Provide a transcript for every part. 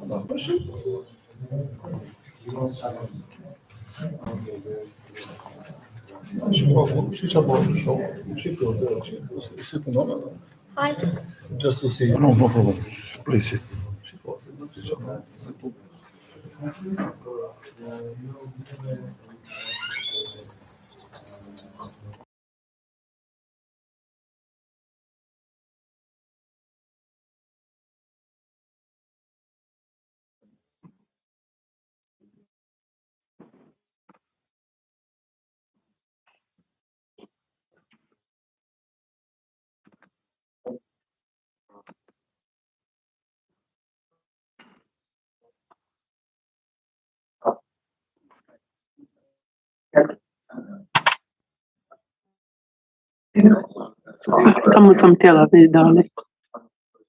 Hi. Just to see. No, no problem. Please sit. Само тела видали.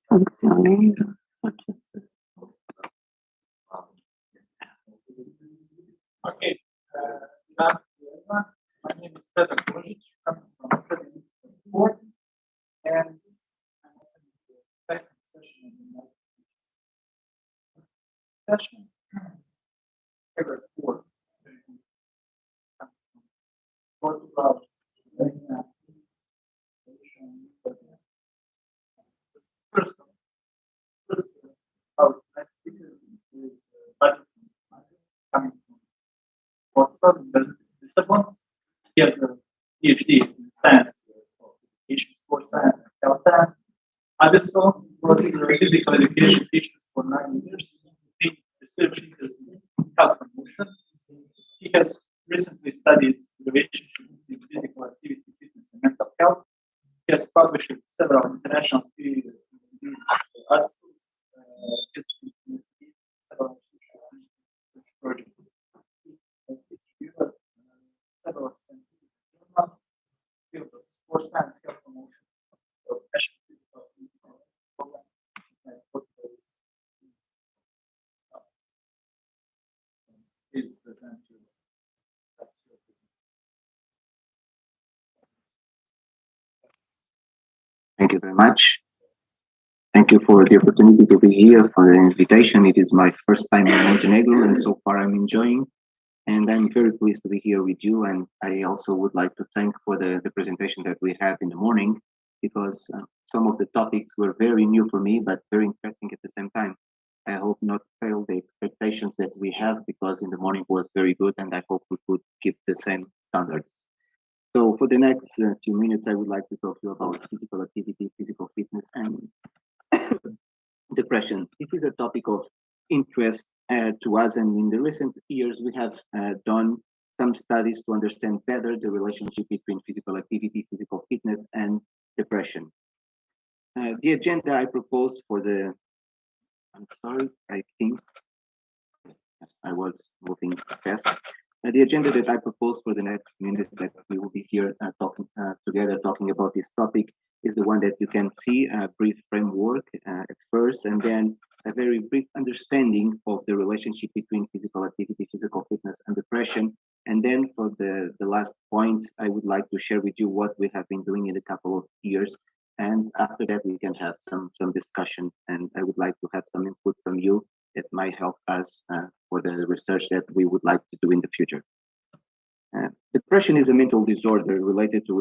Функционира. Okay. My name is Petar Božić, coming from Serbia, and I'm opening the second session of the session. Favorite four. Portugal, first, our next speaker is Patterson, coming from Portugal, University of Lisbon. He has a PhD in science of education, sports science, and health science. Adelson was a physical education teacher for 9 years, researching health promotion. He has recently studied the relationship between physical activity, fitness, and mental health. He has published several international peer-reviewed articles, several research projects. Several scientific journals, field of sports science, health promotion, professional physical program, and is present to Thank you very much. Thank you for the opportunity to be here, for the invitation. It is my first time in Montenegro, and so far I'm enjoying. And I'm very pleased to be here with you. And I also would like to thank for the presentation that we had in the morning, because some of the topics were very new for me, but very interesting at the same time. I hope not fail the expectations that we have, because in the morning was very good, and I hope we could keep the same standards. So for the next few minutes, I would like to talk to you about physical activity, physical fitness, and depression. This is a topic of interest to us, and in the recent years, we have done some studies to understand better the relationship between physical activity, physical fitness, and depression. The agenda I propose for the, I'm sorry, I think, yes, I was moving fast. The agenda that I propose for the next minutes that we will be here talking together, talking about this topic, is the one that you can see, a brief framework at first, and then a very brief understanding of the relationship between physical activity, physical fitness, and depression. And then for the last point, I would like to share with you what we have been doing in a couple of years. And after that, we can have some discussion, and I would like to have some input from you that might help us for the research that we would like to do in the future. Depression is a mental disorder related to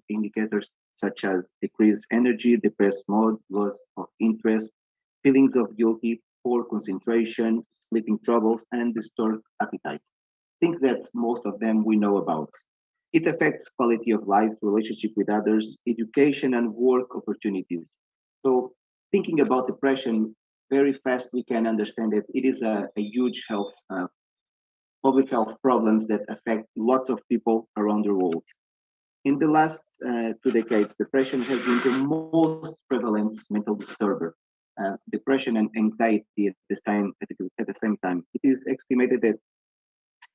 indicators such as decreased energy, depressed mood, loss of interest, feelings of guilty, poor concentration, sleeping troubles, and disturbed appetite. Things that most of them we know about. It affects quality of life, relationship with others, education, and work opportunities. So thinking about depression, very fast we can understand that it is a huge public health problems that affect lots of people around the world. In the last 2 decades, depression has been the most prevalent mental disturber. Depression and anxiety at the same time. It is estimated that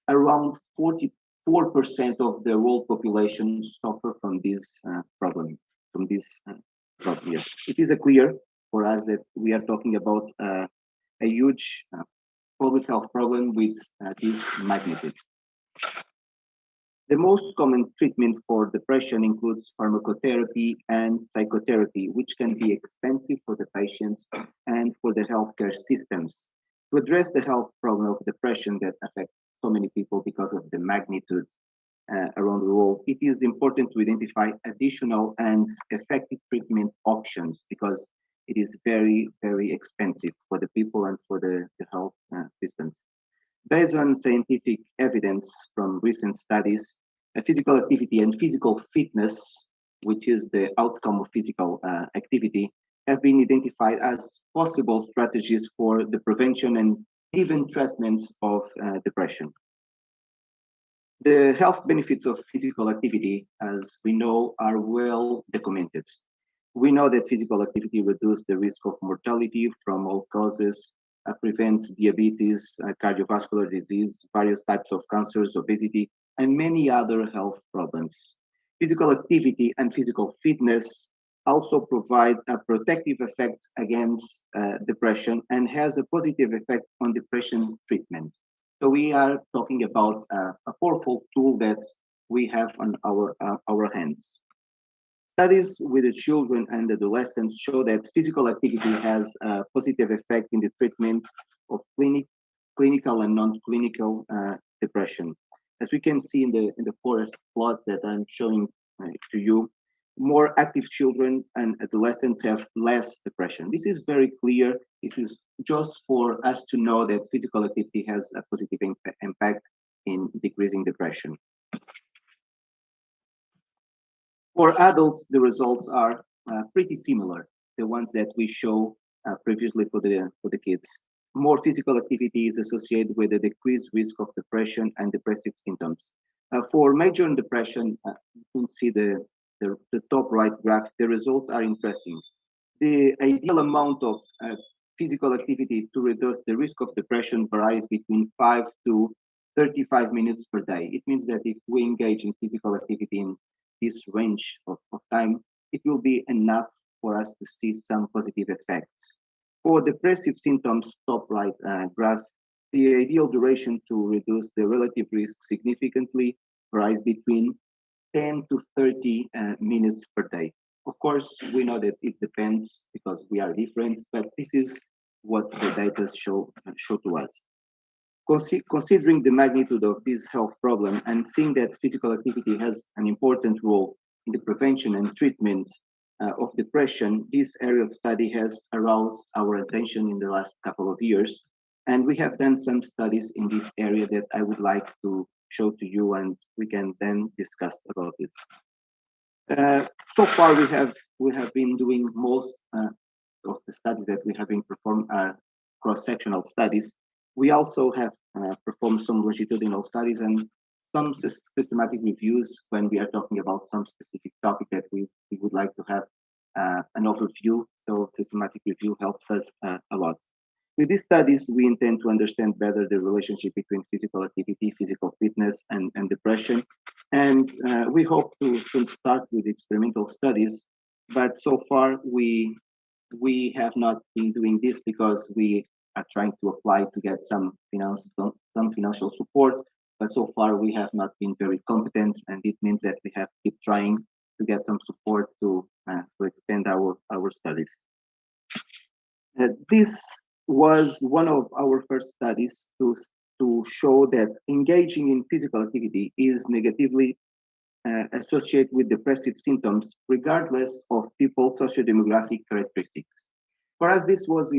around 44% of the world population suffer from this problem. From this problem, yes. It is clear for us that we are talking about a huge public health problem with this magnitude. The most common treatment for depression includes pharmacotherapy and psychotherapy, which can be expensive for the patients and for the healthcare systems. To address the health problem of depression that affects so many people because of the magnitude around the world, it is important to identify additional and effective treatment options because it is very, very expensive for the people and for the health systems. Based on scientific evidence from recent studies, physical activity and physical fitness, which is the outcome of physical activity, have been identified as possible strategies for the prevention and even treatments of depression. The health benefits of physical activity, as we know, are well documented. We know that physical activity reduces the risk of mortality from all causes, prevents diabetes, cardiovascular disease, various types of cancers, obesity, and many other health problems. Physical activity and physical fitness also provide protective effects against depression and has a positive effect on depression treatment. So we are talking about a powerful tool that we have on our hands. Studies with the children and adolescents show that physical activity has a positive effect in the treatment of clinical and non-clinical depression. As we can see in the forest plot that I'm showing to you, more active children and adolescents have less depression. This is very clear. This is just for us to know that physical activity has a positive impact in decreasing depression. For adults, the results are pretty similar, the ones that we show previously for the kids. More physical activity is associated with a decreased risk of depression and depressive symptoms. For major depression, you can see the top right graph, the results are interesting. The ideal amount of physical activity to reduce the risk of depression varies between 5 to 35 minutes per day. It means that if we engage in physical activity in this range of time, it will be enough for us to see some positive effects. For depressive symptoms, top right graph, the ideal duration to reduce the relative risk significantly varies between 10 to 30 minutes per day. Of course, we know that it depends because we are different, but this is what the data show to us. Considering the magnitude of this health problem and seeing that physical activity has an important role in the prevention and treatment of depression, this area of study has aroused our attention in the last couple of years. And we have done some studies in this area that I would like to show to you, and we can then discuss about this. So far, we have been doing most of the studies that we have been performed are cross-sectional studies. We also have performed some longitudinal studies and some systematic reviews when we are talking about some specific topic that we would like to have an overview. So systematic review helps us a lot. With these studies, we intend to understand better the relationship between physical activity, physical fitness, and depression. And we hope to soon start with experimental studies. But so far, we have not been doing this because we are trying to apply to get some financial support. But so far, we have not been very competent, and it means that we have to keep trying to get some support to extend our studies. This was one of our first studies to show that engaging in physical activity is negatively associated with depressive symptoms, regardless of people's socio-demographic characteristics. For us, this was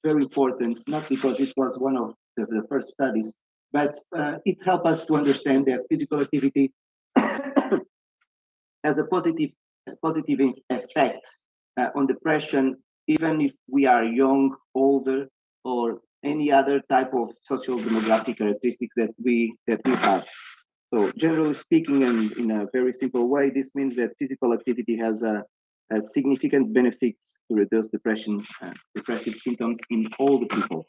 very important, not because it was one of the first studies, but it helped us to understand that physical activity has a positive effect on depression, even if we are young, older, or any other type of social demographic characteristics that we have. So generally speaking, and in a very simple way, this means that physical activity has significant benefits to reduce depressive symptoms in all the people.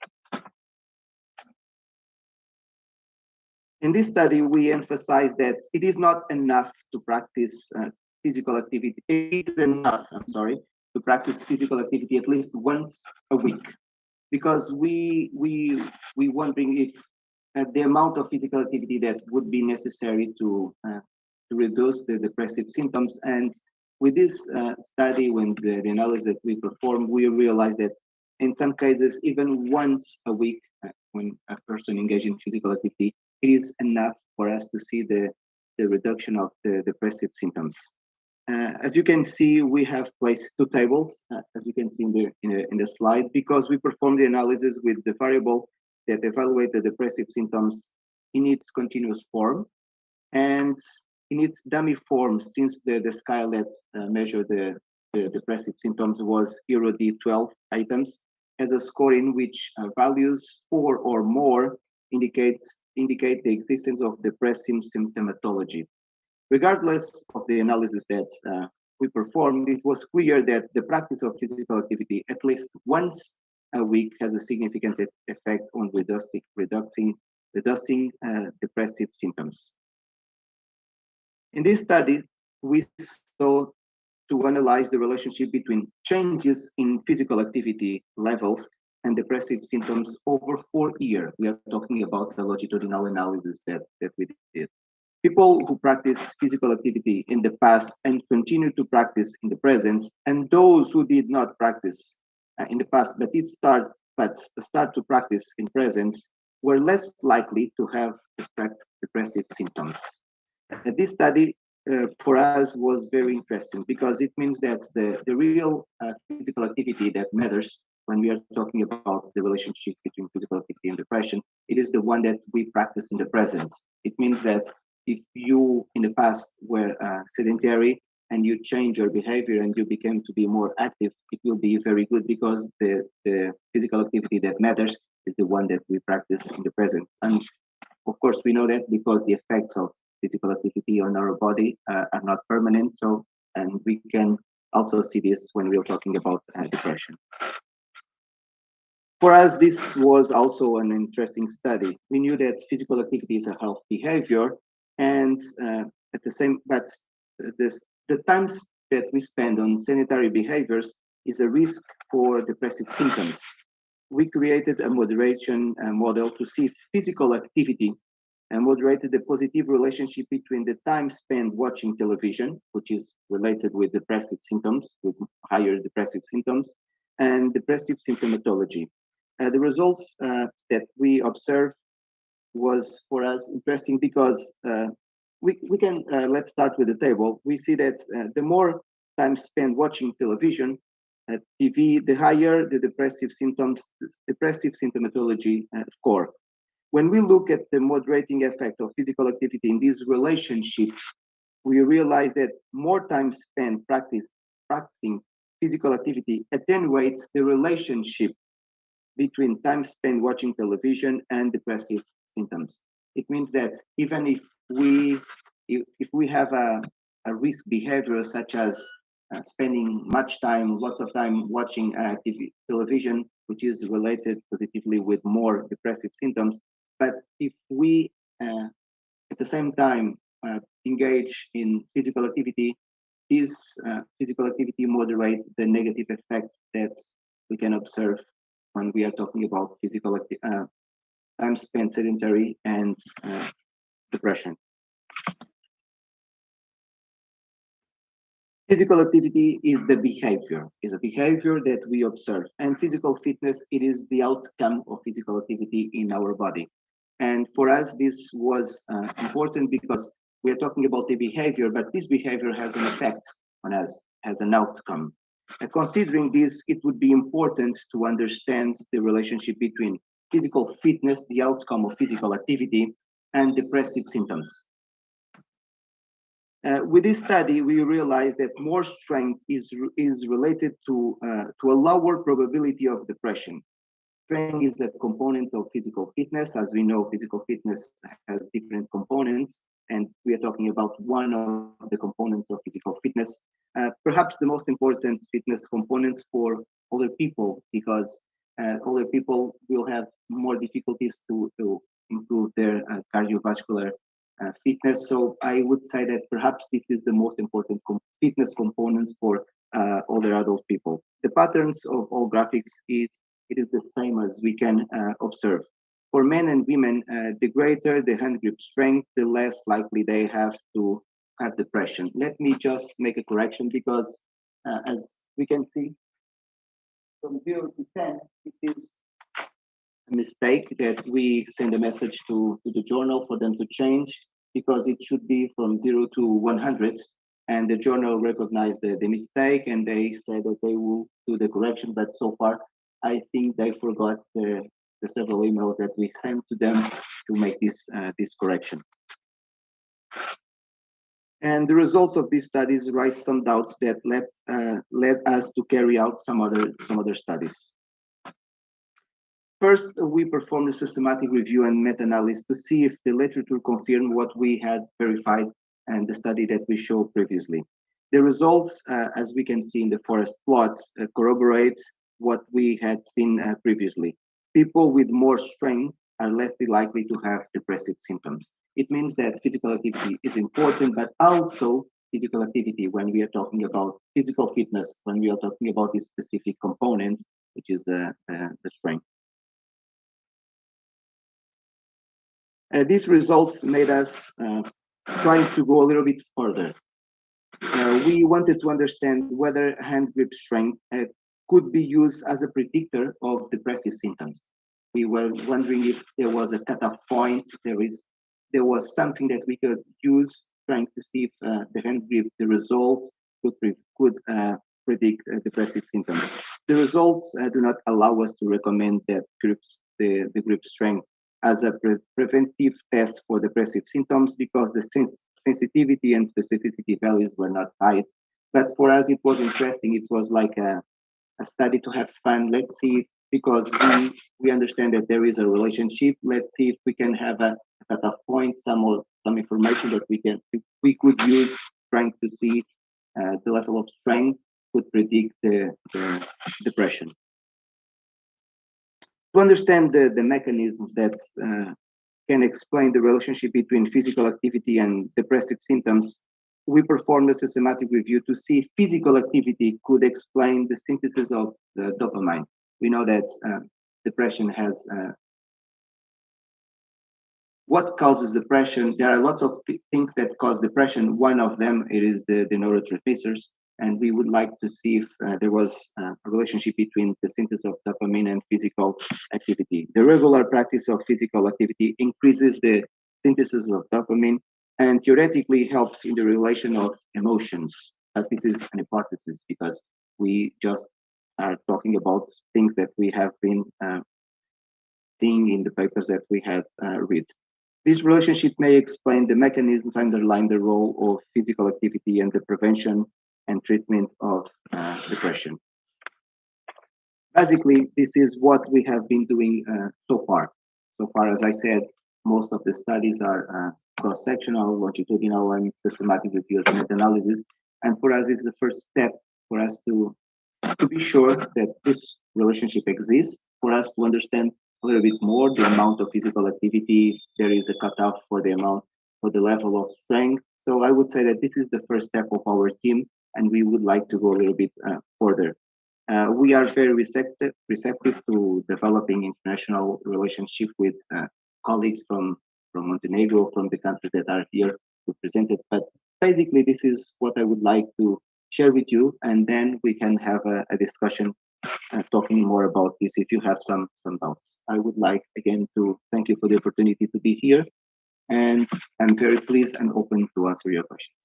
In this study, we emphasize that it is not enough to practice physical activity. It is enough, to practice physical activity at least once a week, because we wondering if the amount of physical activity that would be necessary to reduce the depressive symptoms. And with this study, when the analysis that we performed, we realized that in some cases, even once a week, when a person engages in physical activity, it is enough for us to see the reduction of the depressive symptoms. As you can see, we have placed two tables, as you can see in the slide, because we performed the analysis with the variable that evaluate the depressive symptoms in its continuous form and in its dummy form, since the scale that measured the depressive symptoms was EuroD12 items, as a score in which values 4 or more indicate the existence of depressive symptomatology. Regardless of the analysis that we performed, it was clear that the practice of physical activity at least once a week has a significant effect on reducing depressive symptoms. In this study, we sought to analyze the relationship between changes in physical activity levels and depressive symptoms over 4 years. We are talking about the longitudinal analysis that we did. People who practice physical activity in the past and continue to practice in the present, and those who did not practice in the past but start to practice in present, were less likely to have depressive symptoms. This study for us was very interesting because it means that the real physical activity that matters when we are talking about the relationship between physical activity and depression, it is the one that we practice in the present. It means that if you in the past were sedentary and you change your behavior and you became to be more active, it will be very good because the physical activity that matters is the one that we practice in the present. And of course, we know that because the effects of physical activity on our body are not permanent. So, and we can also see this when we're talking about depression. For us, this was also an interesting study. We knew that physical activity is a health behavior, and at the same, but the times that we spend on sedentary behaviors is a risk for depressive symptoms. We created a moderation model to see if physical activity moderated the positive relationship between the time spent watching television, which is related with depressive symptoms, with higher depressive symptoms, and depressive symptomatology. The results that we observed was for us interesting because we can, let's start with the table. We see that the more time spent watching television, TV, the higher the depressive symptomatology score. When we look at the moderating effect of physical activity in this relationship, we realize that more time spent practicing physical activity attenuates the relationship between time spent watching television and depressive symptoms. It means that even if we have a risk behavior such as spending lots of time watching television, which is related positively with more depressive symptoms, but if we at the same time engage in physical activity, this physical activity moderates the negative effects that we can observe when we are talking about physical time spent sedentary and depression. Physical activity is a behavior that we observe, and physical fitness, it is the outcome of physical activity in our body. And for us, this was important because we are talking about the behavior, but this behavior has an effect on us, has an outcome. Considering this, it would be important to understand the relationship between physical fitness, the outcome of physical activity, and depressive symptoms. With this study, we realized that more strength is related to a lower probability of depression. Strength is a component of physical fitness. As we know, physical fitness has different components, and we are talking about one of the components of physical fitness. Perhaps the most important fitness components for older people, because older people will have more difficulties to improve their cardiovascular fitness. So I would say that perhaps this is the most important fitness components for older adult people. The patterns of all graphics it is the same as we can observe. For men and women, the greater the hand grip strength, the less likely they have to have depression. Let me just make a correction because as we can see, from 0 to 10, it is a mistake that we send a message to the journal for them to change, because it should be from 0 to 100. And the journal recognized the mistake, and they said that they will do the correction. But so far, I think they forgot the several emails that we sent to them to make this correction. And the results of these studies raised some doubts that led us to carry out some other studies. First, we performed a systematic review and meta-analysis to see if the literature confirmed what we had verified and the study that we showed previously. The results, as we can see in the forest plots, corroborates what we had seen previously. People with more strength are less likely to have depressive symptoms. It means that physical activity is important, but also physical activity, when we are talking about physical fitness, when we are talking about this specific component, which is the strength. These results made us trying to go a little bit further. We wanted to understand whether hand grip strength could be used as a predictor of depressive symptoms. We were wondering if there was a cutoff point, there was something that we could use, trying to see if the hand grip, the results could predict depressive symptoms. The results do not allow us to recommend that the grip strength as a preventive test for depressive symptoms, because the sensitivity and specificity values were not high. But for us, it was interesting. It was like a study to have fun. Let's see, because we understand that there is a relationship. Let's see if we can have a cutoff point, some information that we could use, trying to see the level of strength could predict the depression. To understand the mechanisms that can explain the relationship between physical activity and depressive symptoms, we performed a systematic review to see if physical activity could explain the synthesis of the dopamine. We know that depression has what causes depression. There are lots of things that cause depression. One of them is the neurotransmitters, and we would like to see if there was a relationship between the synthesis of dopamine and physical activity. The regular practice of physical activity increases the synthesis of dopamine and theoretically helps in the regulation of emotions. But this is an hypothesis, because we just are talking about things that we have been seeing in the papers that we had read. This relationship may explain the mechanisms underlying the role of physical activity and the prevention and treatment of depression. Basically, this is what we have been doing so far. So far, as I said, most of the studies are cross-sectional, longitudinal, and systematic reviews and meta-analysis. And for us, it's the first step for us to be sure that this relationship exists, for us to understand a little bit more the amount of physical activity. There is a cutoff for the amount, for the level of strength. So I would say that this is the first step of our team, and we would like to go a little bit further. We are very receptive to developing international relationship with colleagues from Montenegro, from the countries that are here represented. But basically, this is what I would like to share with you, and then we can have a discussion talking more about this if you have some doubts. I would like again to thank you for the opportunity to be here, and I'm very pleased and open to answer your questions.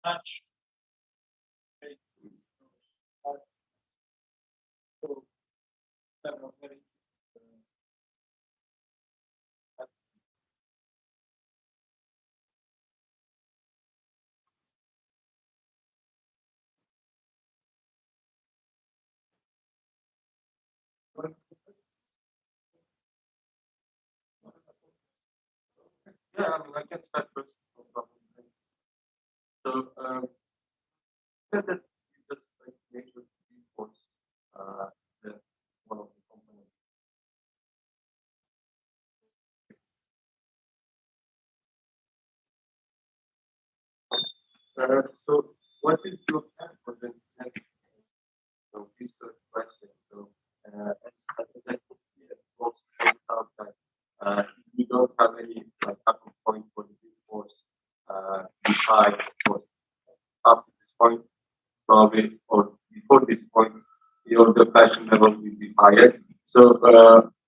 Much. Yeah, I mean, I can start first. No problem. So, that you just like major reports, the one of the components. So, what is your plan for the next? So, this question. So, as I can see, it also points out that you don't have any like point for the reports beside, of course, up to this point, or the passion level will be higher. So,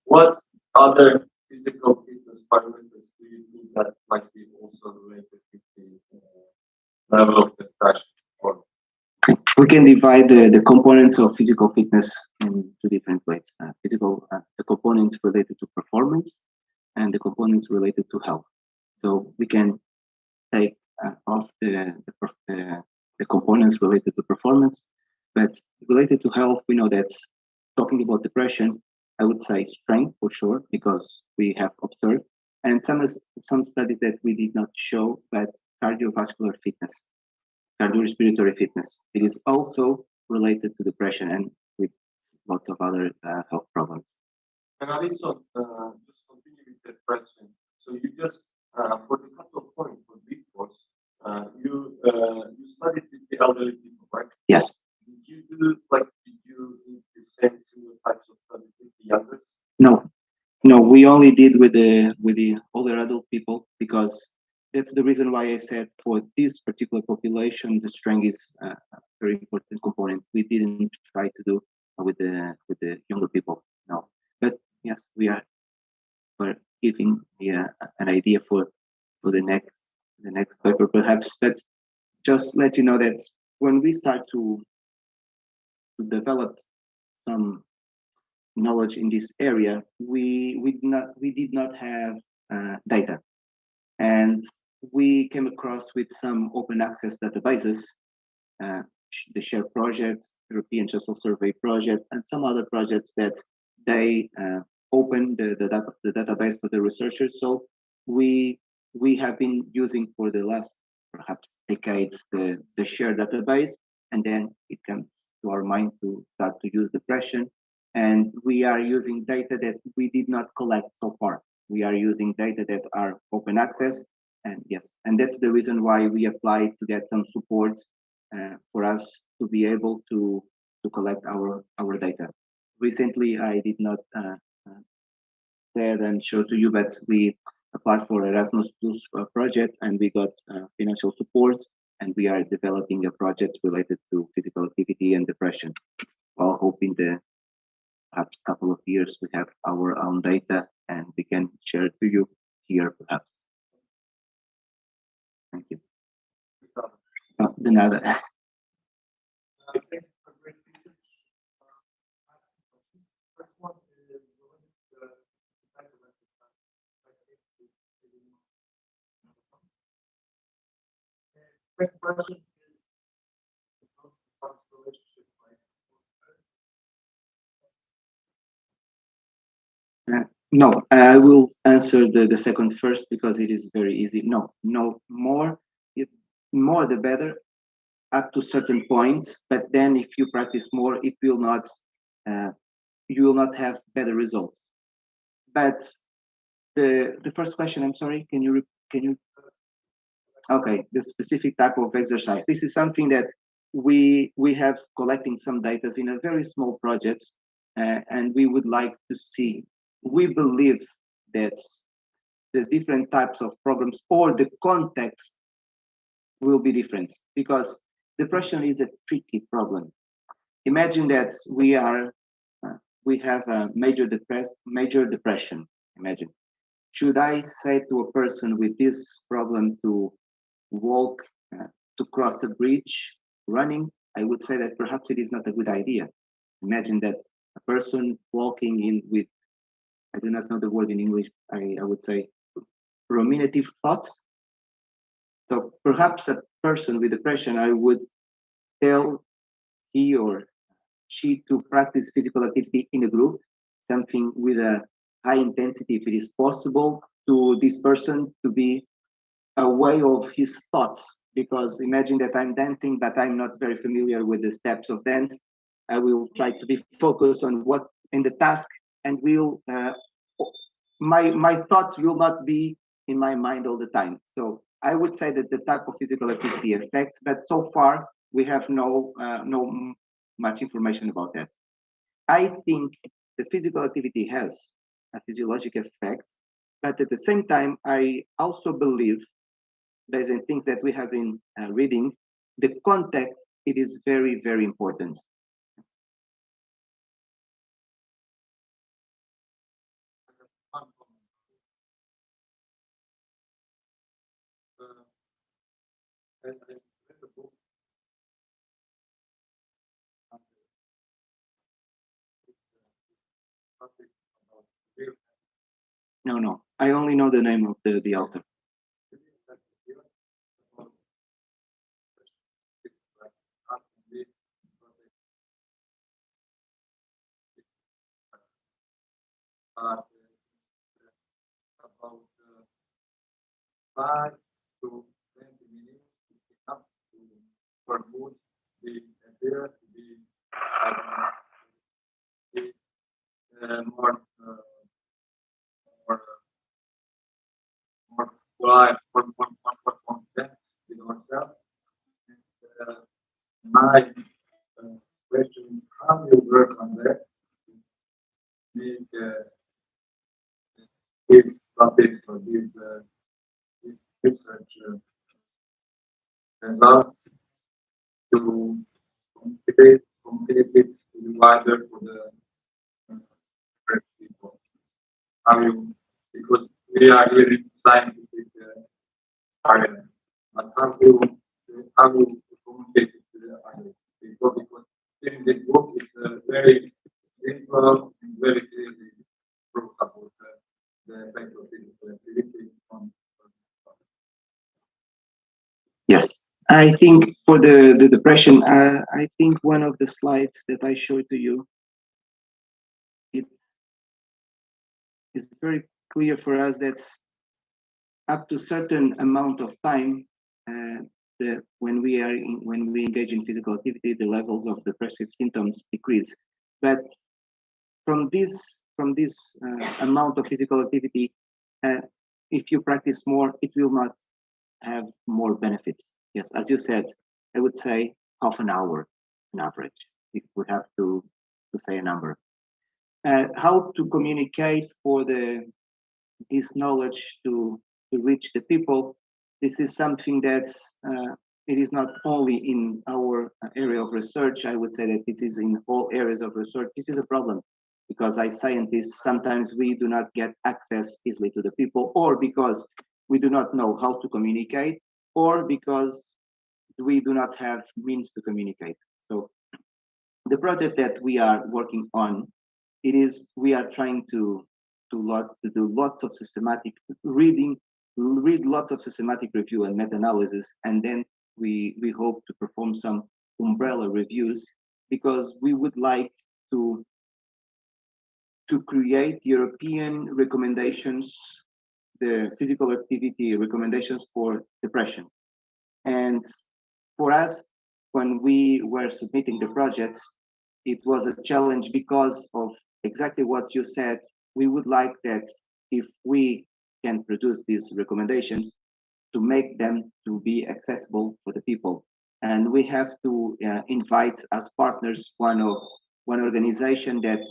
what other physical fitness parameters do you think that might be also related with the level of the passion? Or We can divide the components of physical fitness in two different ways. The components related to performance and the components related to health. So we can take off the components related to performance, but related to health, we know that talking about depression, I would say strength for sure, because we have observed, and some studies that we did not show, but cardiovascular fitness, cardiorespiratory fitness. It is also related to depression and with lots of other health problems. and Alison, just continue with the question. So you just for the couple of points for big force, you studied with the elderly people, right? Yes. Did you do the same similar types of studies with the youngest? No, we only did with the older adult people, because that's the reason why I said for this particular population, the strength is a very important component. We didn't try to do with the younger people, no. But yes, we're giving an idea for the next paper perhaps. But just let you know that when we start to develop some knowledge in this area, we did not have data, and we came across with some open access databases, the SHARE project, European Social Survey project, and some other projects that they open the database for the researchers. So we have been using for the last perhaps decades the SHARE database, and then it comes to our mind to start to use depression. And we are using data that we did not collect so far. We are using data that are open access, and yes, and that's the reason why we applied to get some support for us to be able to collect our data. Recently, I did not say and show to you, but we applied for Erasmus Plus project, and we got financial support, and we are developing a project related to physical activity and depression, while hoping perhaps couple of years we have our own data and we can share it to you here perhaps. Thank you. De nada. No, I will answer the second first because it is very easy. No, more the better up to certain points, but then if you practice more, it will not you will not have better results. But the first question, I'm sorry, can you okay, the specific type of exercise. This is something that we have collecting some data in a very small project, and we would like to see. We believe that the different types of programs or the context will be different, because depression is a tricky problem. Imagine that we have a major depression. Imagine, should I say to a person with this problem to walk to cross a bridge running? I would say that perhaps it is not a good idea. Imagine that a person walking in with, I do not know the word in English, I would say ruminative thoughts. So perhaps a person with depression, I would tell he or she to practice physical activity in a group, something with a high intensity if it is possible, to this person to be aware of his thoughts. Because imagine that I'm dancing, but I'm not very familiar with the steps of dance. I will try to be focused on what in the task, and will my thoughts will not be in my mind all the time. So I would say that the type of physical activity affects, but so far we have no much information about that. I think the physical activity has a physiological effect, but at the same time, I also believe, based on things that we have been reading, the context, it is very, very important. I read the book. And it's a topic about real No. I only know the name of the author. about 5 to 20 minutes enough for mood the appear to be more live, more content with ourselves. And, my question is how you work on that to make these topics or these research results to communicate it to the wider for the French people. How you, because we are here in scientific area, but how you communicate it to the other people, because in this book it's very simple and very clearly proof about the effect of physical activity on. Yes, I think for the depression, I think one of the slides that I showed to you, it is very clear for us that up to certain amount of time, when we engage in physical activity, the levels of depressive symptoms decrease. But from this amount of physical activity, if you practice more, it will not have more benefits. Yes, as you said, I would say half an hour on average, if we have to say a number. How to communicate for this knowledge to reach the people? This is something that's it is not only in our area of research. I would say that this is in all areas of research. This is a problem because as scientists, sometimes we do not get access easily to the people, or because we do not know how to communicate, or because we do not have means to communicate. So the project that we are working on, we are trying to do lots of systematic reading, read lots of systematic review and meta-analysis, and then we hope to perform some umbrella reviews, because we would like to create European recommendations, the physical activity recommendations for depression. And for us, when we were submitting the project, it was a challenge because of exactly what you said. We would like that if we can produce these recommendations, to make them to be accessible for the people. And we have to invite as partners one organization that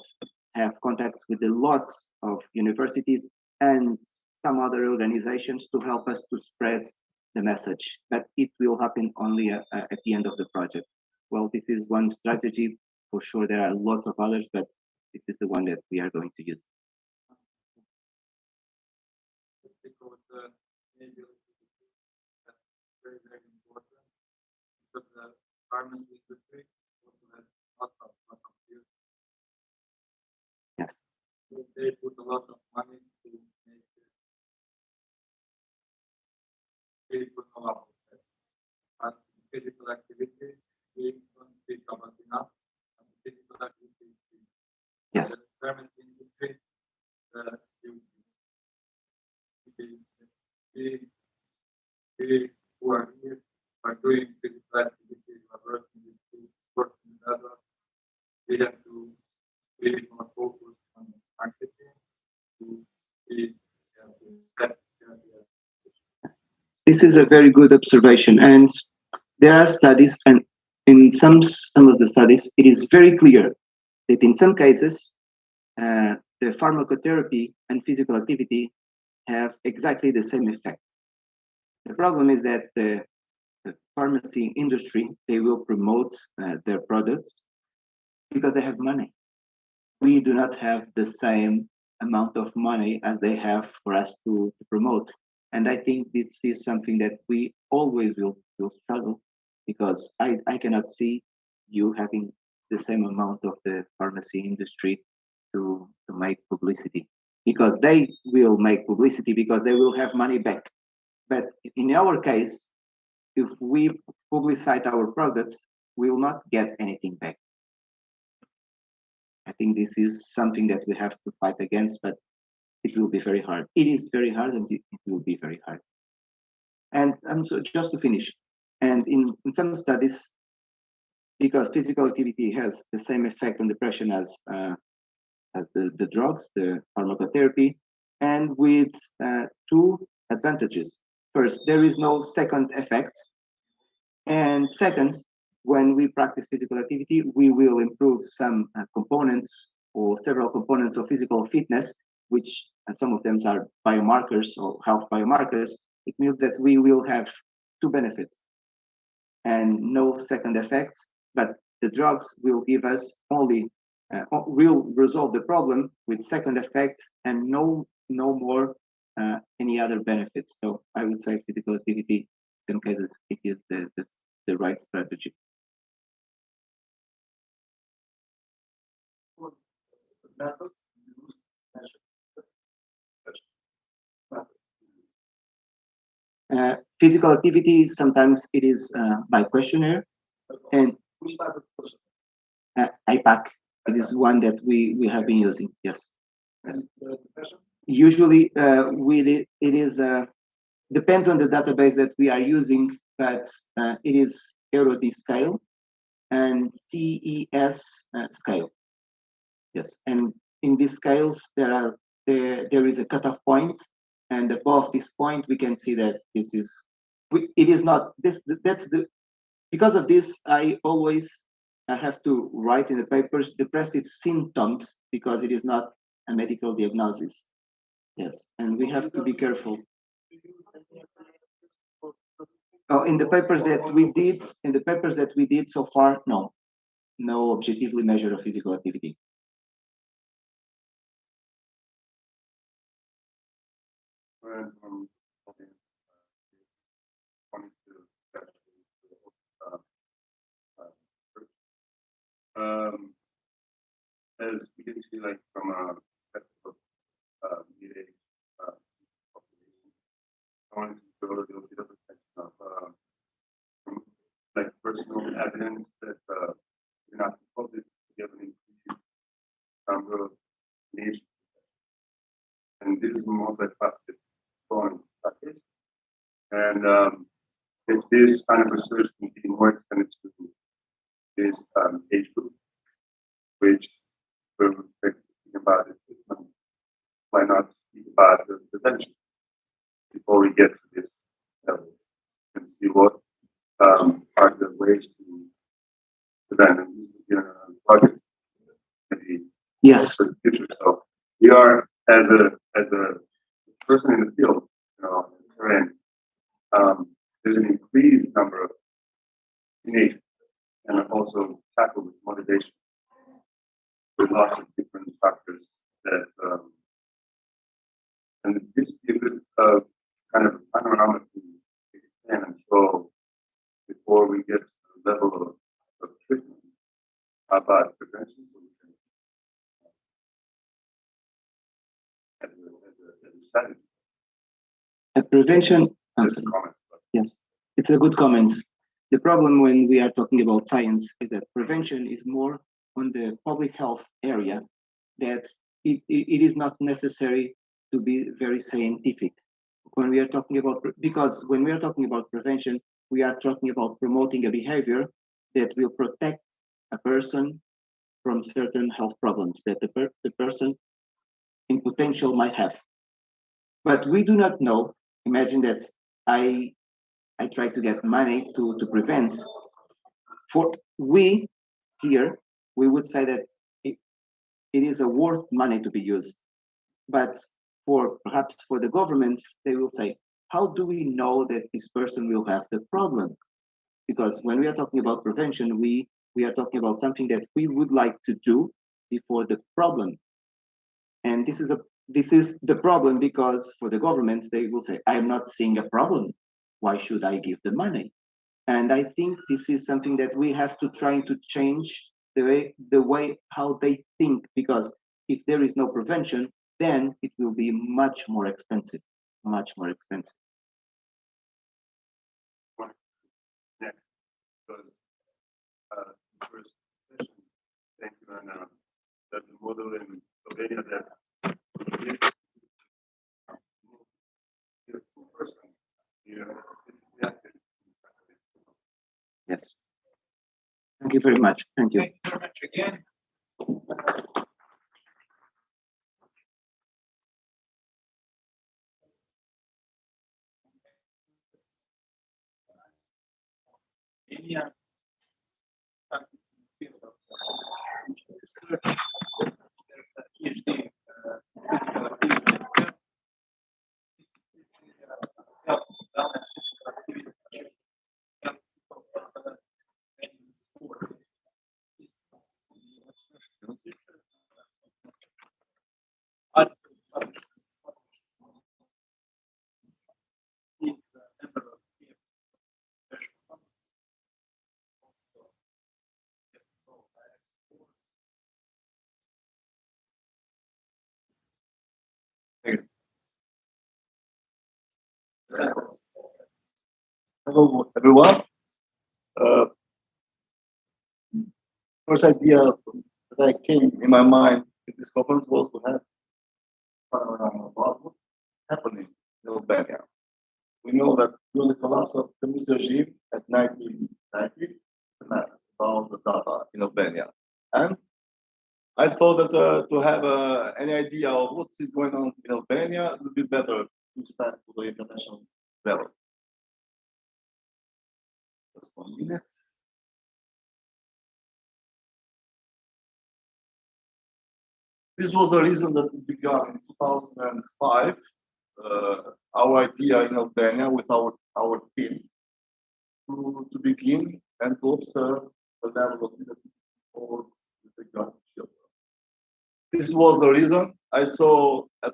have contacts with the lots of universities and some other organizations to help us to spread the message. But it will happen only at the end of the project. Well, this is one strategy. For sure, there are lots of others, but this is the one that we are going to use. Because maybe that's very, very important, because the pharmacy industry also has lots of use. Yes. They put a lot of money to make people know about that. But physical activity, we don't speak about enough. And physical activity, Yes. the pharmacy industry, we who are here are doing physical activity, are working with food, working with others. We have to be more focused on marketing to be This is a very good observation, and there are studies, and in some of the studies, it is very clear that in some cases, the pharmacotherapy and physical activity have exactly the same effect. The problem is that the pharmacy industry, they will promote their products because they have money. We do not have the same amount of money as they have for us to promote. And I think this is something that we always will struggle, because I cannot see you having the same amount of the pharmacy industry to make publicity, because they will make publicity because they will have money back. But in our case, if we publicize our products, we will not get anything back. I think this is something that we have to fight against, but it will be very hard. It is very hard, and it will be very hard. And so just to finish, and in some studies, because physical activity has the same effect on depression as the drugs, the pharmacotherapy, and with two advantages. First, there is no second effects, and second, when we practice physical activity, we will improve some components or several components of physical fitness, which some of them are biomarkers or health biomarkers. It means that we will have two benefits and no second effects, but the drugs will give us only, will resolve the problem with second effects and no more any other benefits. So I would say physical activity, in some cases, it is the right strategy. Methods used to measure. Physical activity, sometimes it is by questionnaire, and Which type of question? IPAC, it is one that we have been using, yes. And the depression? Usually, it is depends on the database that we are using, but it is EuroD scale and CES scale. Yes, and in these scales there is a cutoff point, and above this point we can see that this is it is not this. That's the because of this I always have to write in the papers depressive symptoms, because it is not a medical diagnosis. Yes, and we have to be careful. Oh, in the papers that we did so far, no objectively measure of physical activity. As we can see, like from a mid-age population, I wanted to go a little bit of attention of from like personal evidence that you're not public, you have an increased number of teenage, and this is multifaceted growing factors. And if this kind of research can be more extended to this age group, which we're thinking about it, why not speak about the prevention before we get to this level and see what are the ways to prevent projects maybe Yes. for the future. So we are as a person in the field, there's an increased number of teenagers, and also tackled with motivation with lots of different factors that and this is a good kind of panorama to extend and show before we get to the level of treatment about prevention solutions as a strategy. Prevention. Just a comment. Yes, it's a good comment. The problem when we are talking about science is that prevention is more on the public health area, that it is not necessary to be very scientific. When we are talking about, because when we are talking about prevention, we are talking about promoting a behavior that will protect a person from certain health problems that the person in potential might have. But we do not know. Imagine that I try to get money to prevent. For we here, we would say that it is a worth money to be used. But perhaps for the governments, they will say, how do we know that this person will have the problem? Because when we are talking about prevention, we are talking about something that we would like to do before the problem. And this is this is the problem, because for the governments, they will say, I'm not seeing a problem. Why should I give the money? And I think this is something that we have to try to change the way how they think, because if there is no prevention, then it will be much more expensive, much more expensive. Yeah, because first question, thank you, and that the model in Slovenia that person, Yes. Thank you very much. Thank you. Thank you very much again. Any field of research, there's a PhD in physical activity, health, wellness, physical activity, health, and sport. Hello, everyone. First idea that came in my mind in this conference was to have about what's happening in Albania. We know that during the collapse of the communist regime at 1990, a mess about the data in Albania. And I thought that to have any idea of what's going on in Albania, it would be better to expand to the international level. Just 1 minute. This was the reason that we began in 2005 our idea in Albania with our team to begin and to observe the level of leadership for the young children. This was the reason I saw a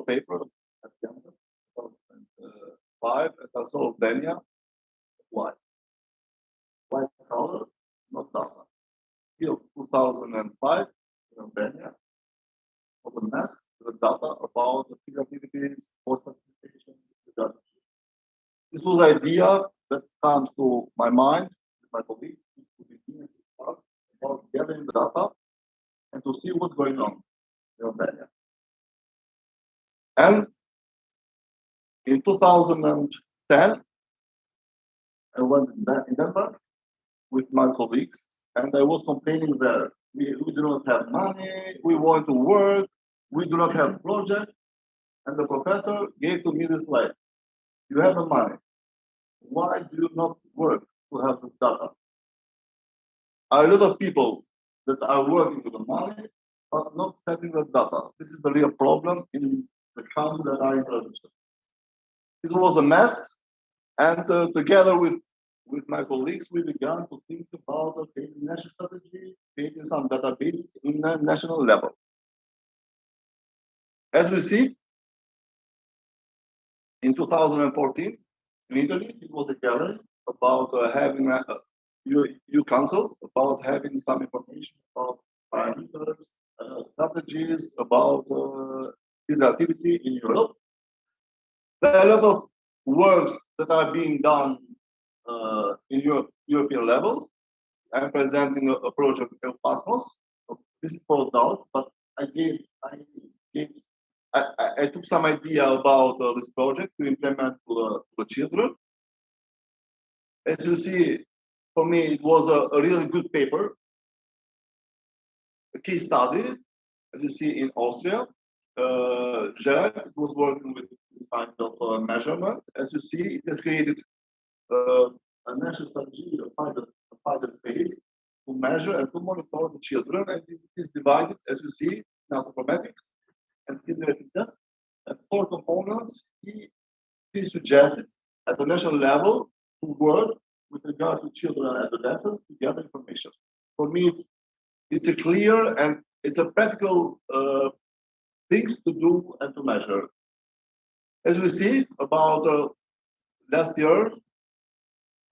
paper at the end of 2005 and I saw Albania. Why? White color, not data. Till 2005 in Albania was a mess with the data about the physical activities, sports participation, this was the idea that comes to my mind with my colleagues to begin to start about gathering the data and to see what's going on in Albania. And in 2010, I went in Denmark with my colleagues, and I was complaining there. We do not have money, we want to work, we do not have project. And the professor gave to me this slide. You have the money. Why do you not work to have the data? A lot of people that are working with the money are not setting the data. This is the real problem in the country that I introduced. It was a mess, and together with my colleagues, we began to think about the national strategy, creating some databases in the national level. As we see, in 2014, in Italy, it was a gallery about having a EU Council, about having some information about parameters, strategies, about this activity in Europe. There are a lot of works that are being done in European level. I'm presenting a project EUPASMOS. This is for adults, but I took some idea about this project to implement to the children. As you see, for me, it was a really good paper, a case study, as you see in Austria. Gerard was working with this kind of measurement. As you see, it has created a national strategy, a pilot phase to measure and to monitor the children, and it is divided, as you see, in anthropometrics and physical fitness. And 4 components he suggested at the national level to work with regard to children and adolescents to gather information. For me, it's a clear and it's a practical things to do and to measure. As we see, about last year,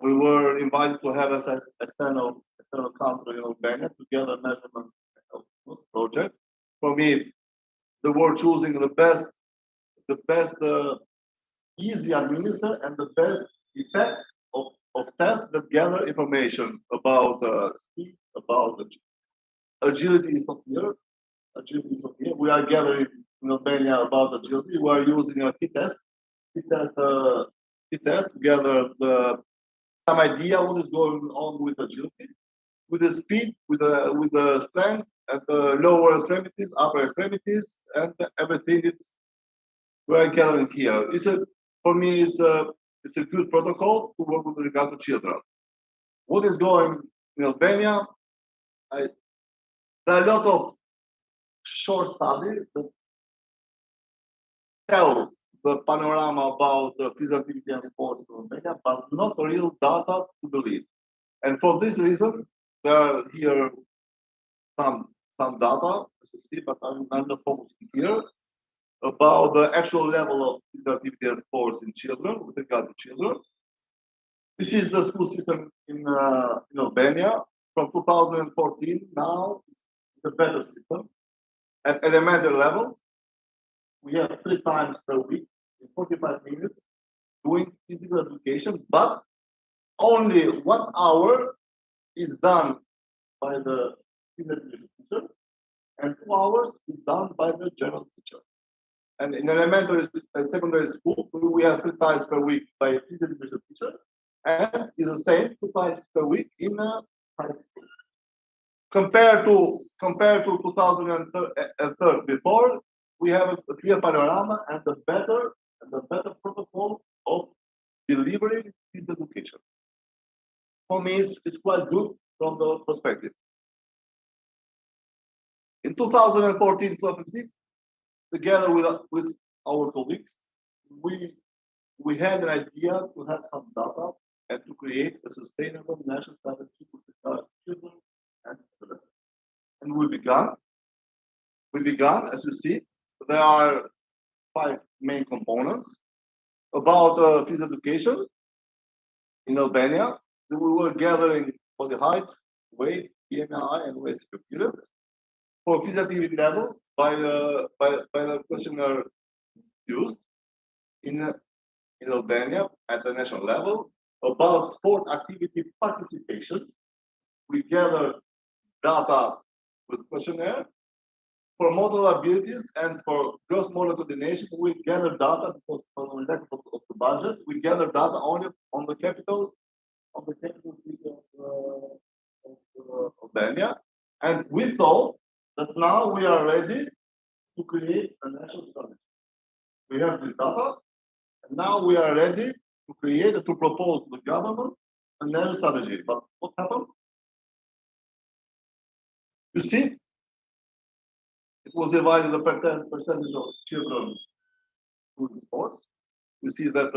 we were invited to have as external country in Albania together measurement of this project. For me, they were choosing the best easy administer and the best effects of tests that gather information about speed, about agility is not here. Agility is not here. We are gathering in Albania about agility. We are using a t-test to gather some idea what is going on with agility, with the speed, with the strength at the lower extremities, upper extremities, and everything is we are gathering here. For me, it's a good protocol to work with regard to children. What is going in Albania? There are a lot of short studies that tell the panorama about physical activity and sports in Albania, but not real data to believe. And for this reason, there are here some data, as you see, but I'm not focusing here, about the actual level of physical activity and sports in children, with regard to children. This is the school system in Albania from 2014. Now it's a better system. At elementary level, we have 3 times per week in 45 minutes doing physical education, but only 1 hour is done by the physical education teacher, and 2 hours is done by the general teacher. And in elementary and secondary school, we have 3 times per week by physical education teacher, and is the same 2 times per week in high school. Compared to 2003 before, we have a clear panorama and the better protocol of delivering this education. For me, it's quite good from the perspective. In 2014-2015, together with our colleagues, we had an idea to have some data and to create a sustainable national strategy for children and adolescents. And we began. As you see, there are 5 main components about physical education in Albania. We were gathering body height, weight, BMI, and waist circumference for physical activity level by the questionnaire used in Albania at the national level. About sport activity participation, we gather data with questionnaire. For motor abilities and for gross motor coordination, we gather data because of the lack of the budget. We gather data only on the capital city of Albania, and we thought that now we are ready to create a national strategy. We have this data, and now we are ready to propose to the government a national strategy. But what happened? You see, it was divided the percentage of children doing sports. You see that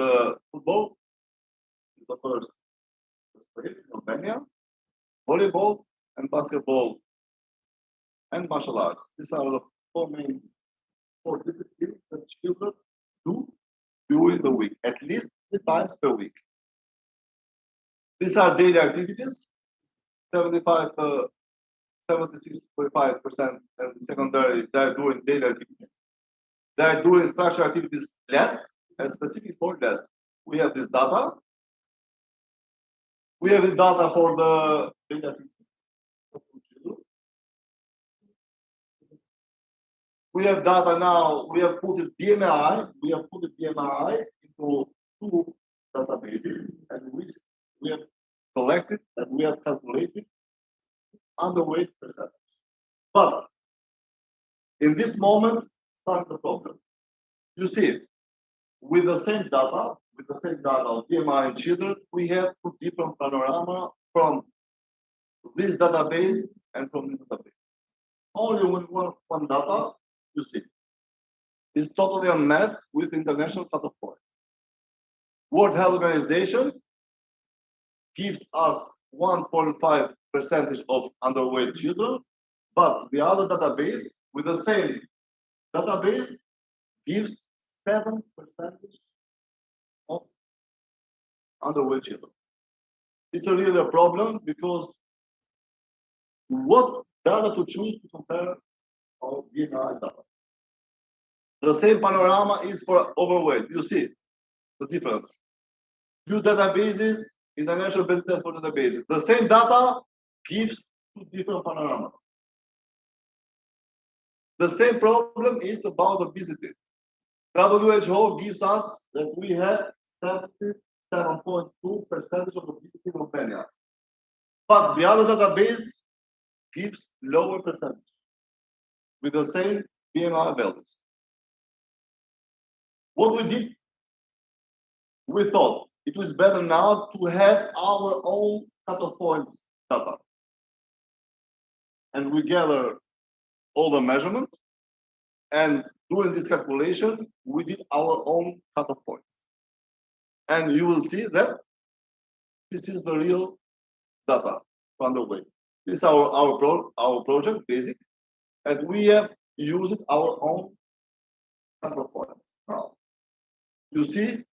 football is the first place in Albania, volleyball and basketball and martial arts. These are the 4 main sport disciplines that children do during the week, at least 3 times per week. These are daily activities. 76.5% and secondary, they are doing daily activities. They are doing structural activities less and specific for less. We have this data. We have the data for the daily activities. We have data now. We have put the BMI. We have put the BMI into 2 databases, and we have collected and we have calculated underweight percentage. But in this moment, start the problem. You see, with the same data of BMI in children, we have 2 different panorama from this database and from this database. Only with one data, you see. It's totally a mess with international cutoff points. World Health Organization gives us 1.5% of underweight children, but the other database with the same database gives 7% of underweight children. It's really a problem because what data to choose to compare our BMI data? The same panorama is for overweight. You see the difference. Two databases, international best test for databases. The same data gives two different panoramas. The same problem is about obesity. WHO gives us that we have 77.2% of obesity in Albania. But the other database gives lower percentage with the same BMI values. What we did, we thought it was better now to have our own cutoff points data. And we gather all the measurements, and doing this calculation, we did our own cutoff points. And you will see that this is the real data from the way. This is our project, basic, and we have used our own cutoff points. Now, you see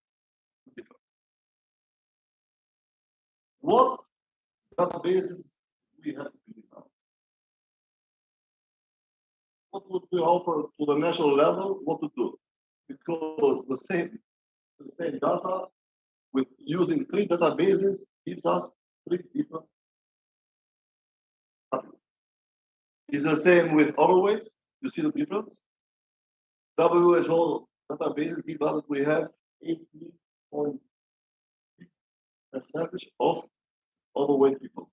what databases we have to use now. What would we offer to the national level? What to do? Because the same data with using 3 databases gives us 3 different statistics. It's the same with overweight. You see the difference? WHO databases give us that we have 80.6% of overweight people,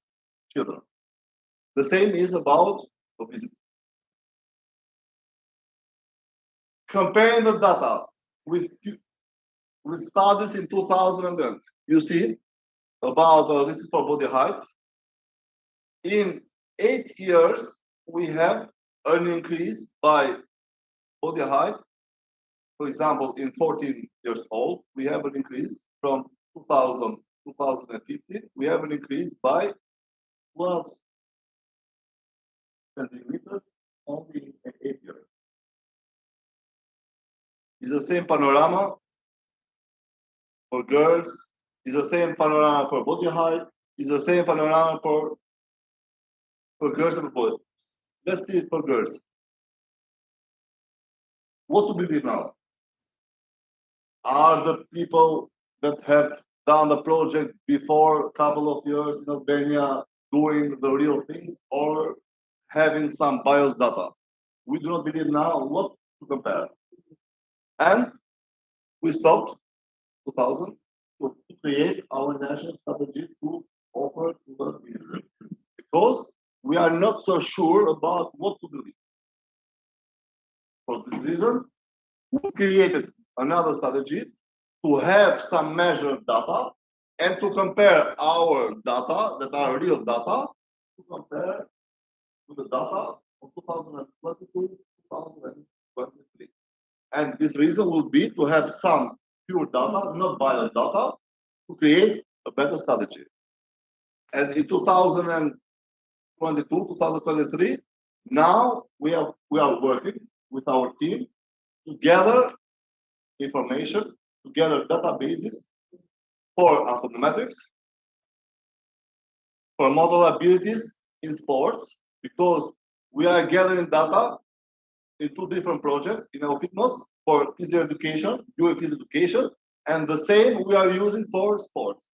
children. The same is about obesity. Comparing the data with studies in 2000, you see about this is for body height. In 8 years, we have an increase by body height. For example, in 14 years old, we have an increase from 2000 2050. We have an increase by 12 centimeters only in 8 years. It's the same panorama for girls. It's the same panorama for body height. It's the same panorama for girls and boys. Let's see it for girls. What to believe now? Are the people that have done the project before a couple of years in Albania doing the real things or having some biased data? We do not believe now what to compare. And we stopped 2000 to create our national strategy to offer to the business because we are not so sure about what to believe. For this reason, we created another strategy to have some measured data and to compare our data that are real data to compare to the data of 2022, 2023. And this reason will be to have some pure data, not biased data, to create a better strategy. And in 2022, 2023, now we are working with our team to gather information, to gather databases for econometrics, for model abilities in sports, because we are gathering data in 2 different projects in our fitness for physical education, dual physical education, and the same we are using for sports.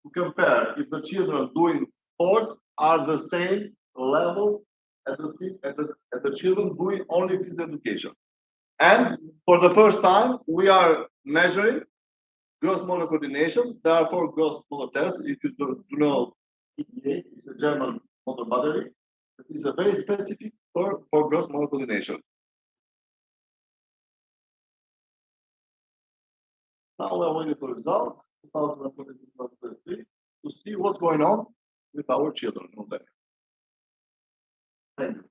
To compare if the children doing sports are the same level as the children doing only physical education. And for the first time, we are measuring gross motor coordination. There are 4 gross motor tests. If you do know, EPA is a German motor battery. It is a very specific for gross motor coordination. Now we are waiting for results, 2023, to see what's going on with our children. Thank you.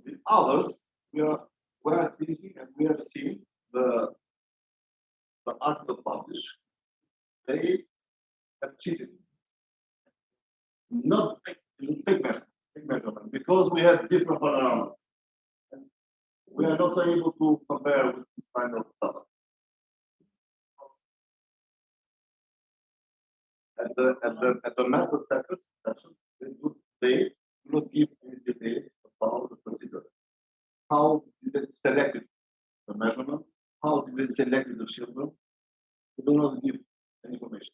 With others, we are thinking and we have seen the article published. They have cheated. Not in fake measurement, because we have different panoramas. And we are not able to compare with this kind of data. At the method section, they do not give any details about the procedure. How did they select the measurement? How did they select the children? They do not give any information.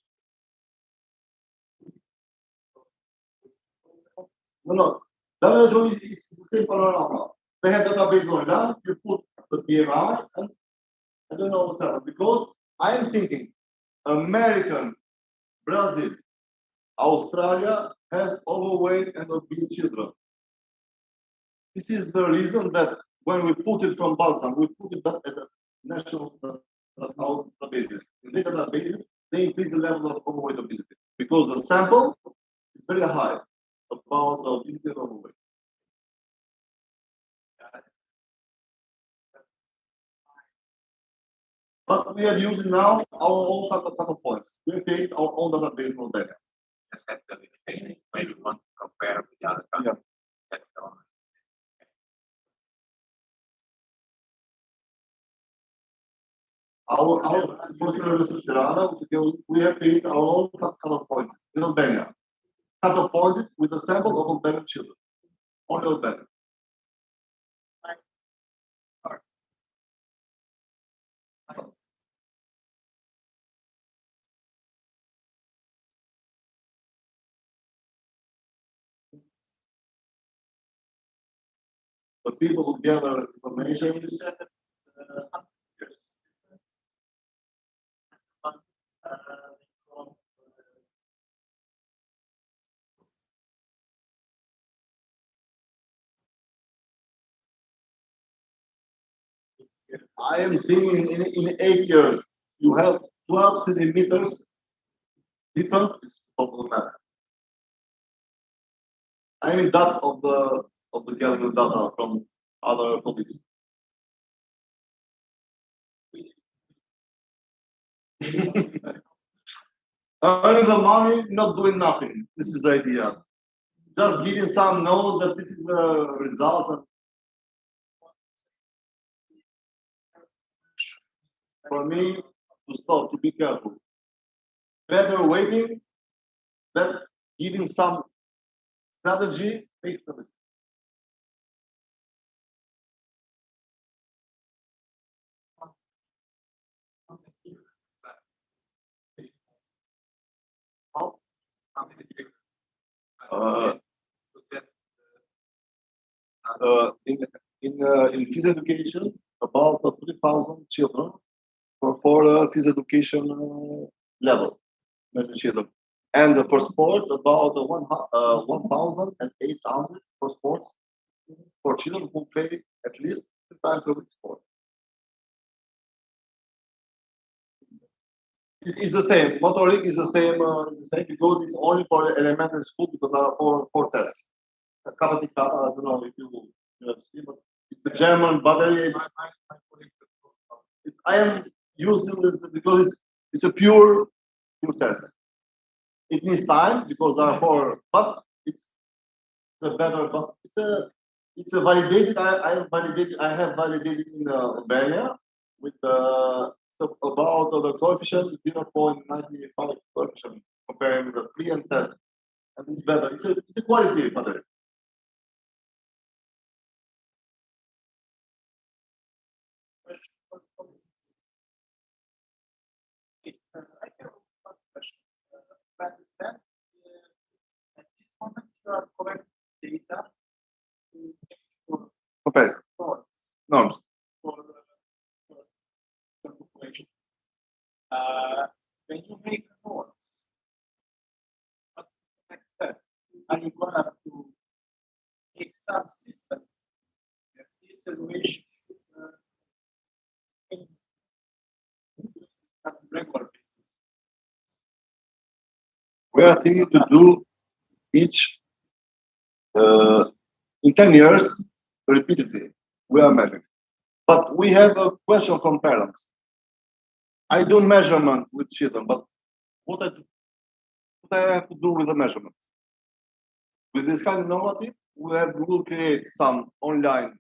No. WHO is the same panorama. They have database going down, you put the BMI, and I don't know what's happening. Because I am thinking American, Brazil, Australia has overweight and obese children. This is the reason that when we put it from Balkan, we put it at the national databases. In the databases, they increase the level of overweight obesity because the sample is very high about obesity and overweight. But we are using now our own data points. We create our own database on data. Just have the limitation when you want to compare with the other countries. That's the one. Our personal research data, we have created our own cut-off points in Albania. Cut-off points with a sample of Albanian children. Only Albania. The people who gather information. You said that 100 years. But, from, I am seeing in 8 years, you have 12 centimeters difference. It's total mess. I mean that of the gathering data from other topics. Earning the money, not doing nothing. This is the idea. Just giving some notes that this is the result. For me, to stop, to be careful. Better waiting than giving some strategy, fake strategy. In phys education, about 3,000 children for phys education level, children. And for sports, about 1,800 for sports for children who play at least 2 times a week sport. It's the same. Motoric is the same because it's only for elementary school because there are four tests. I don't know if you have seen, but it's the German battery. I am using this because it's a pure test. It needs time because there are 4, but it's a better. But it's a validated. I have validated in Albania with about the coefficient 0.95 coefficient comparing with the pre and test, and it's better. It's a quality battery. I have one question. I understand at this moment you are collecting data for Comparison. Norms. For population. When you make norms, what's the next step? Are you gonna to make some system that this evaluation should regular? We are thinking to do each in 10 years repeatedly. We are measuring. But we have a question from parents. I do measurement with children, but what I have to do with the measurement? With this kind of innovative, we will create some online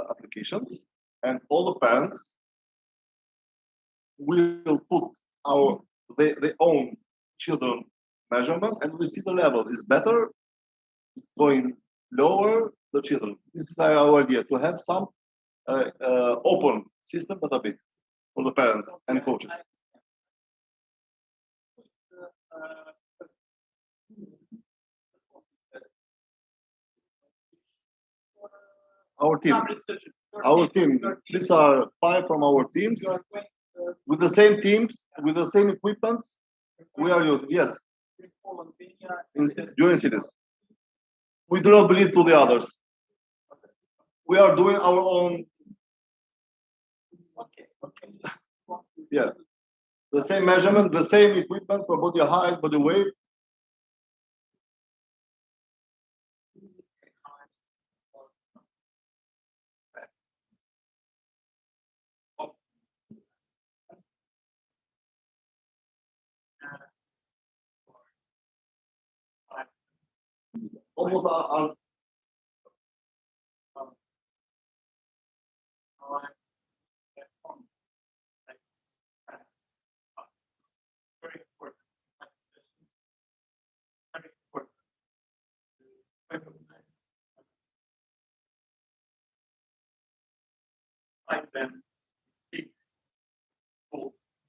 applications, and all the parents will put their own children measurement, and we see the level is better, it's going lower, the children. This is our idea, to have some open system database for the parents and coaches. Our team, these are 5 from our teams, with the same teams, with the same equipments, we are using, yes, during cities. We do not believe to the others. We are doing our own. Yeah, the same measurement, the same equipment for body height, body weight. Almost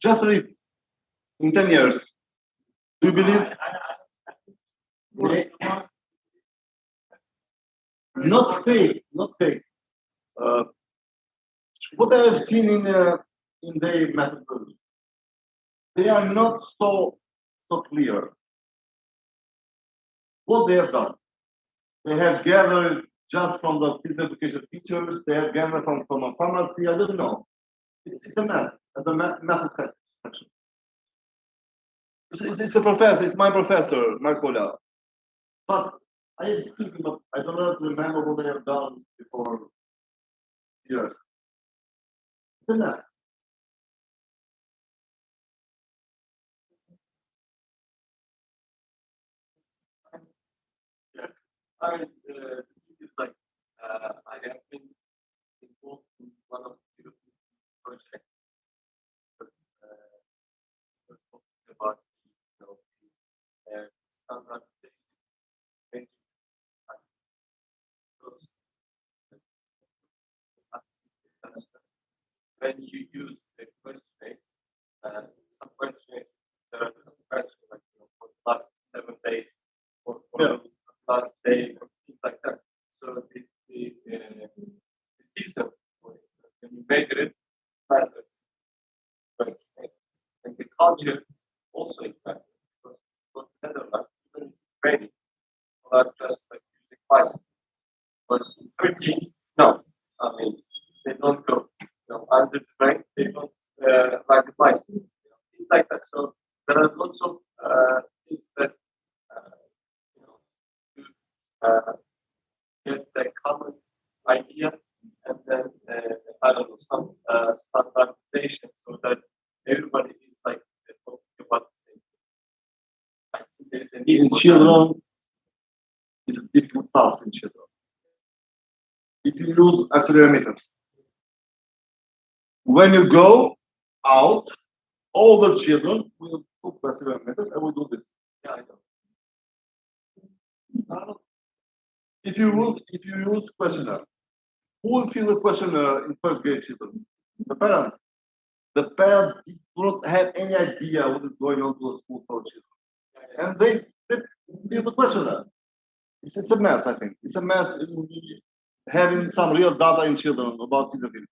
just read. In 10 years, do you believe? Not fake, not fake. What I have seen in their methodology, they are not so clear. What they have done, they have gathered just from the physical education teachers, they have gathered from a pharmacy, I don't know. It's a mess at the method section. It's a professor, it's my professor, Marcola. But I am speaking, but I don't know to remember what they have done before years. It's a mess. It's like I have been involved in one of the projects talking about standardization. When you use the questionnaire, some questionnaires, there are some questions like for the last 7 days or for the last day or things like that. So the system, when you measure it, matters. And the culture also impacts because for the Netherlands, even if it's training, not just like using bicycle. But in Turkey, no. I mean, they don't go under the brain, they don't ride the bicycle. Things like that. So there are lots of things that to get the common idea and then I don't know some standardization so that everybody is like talking about the same thing. I think there is a need In for children, it's a difficult task in children. If you use accelerometers, when you go out, all the children will put accelerometers and will do this. Yeah, I know. If you use questionnaire, who will fill the questionnaire in first grade children? The parent. The parents do not have any idea what is going on to the school for children. And they fill the questionnaire. It's a mess, I think. It's a mess having some real data in children about disability.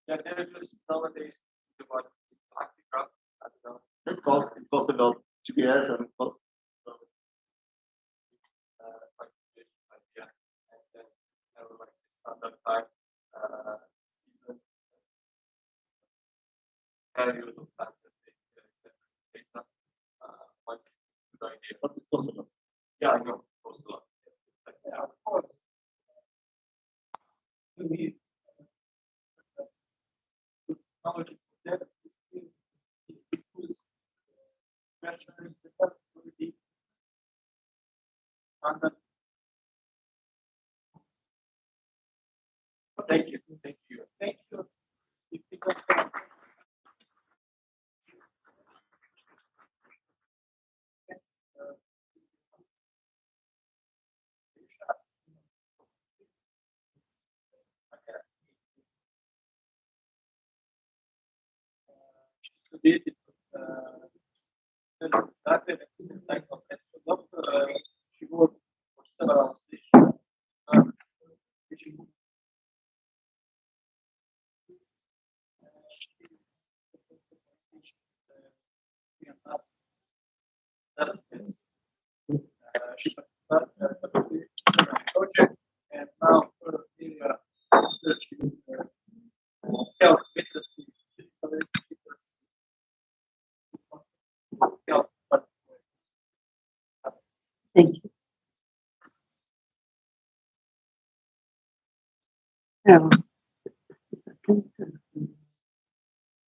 Yeah, they're just nowadays about active craft. I don't know. It costs about GPS and it costs. Idea, and then have like standard time season period of time that they data might be a good idea. But it costs a lot. Yeah, I know, it costs a lot. Yeah, of course. really good knowledge of that. Because questionnaires that are already done. Thank you. Thank you. Thank you. If you don't- Studiert, started like doctor, she worked for several positions. She she participated in a project, and now her area of research is health literacy, health. Thank you.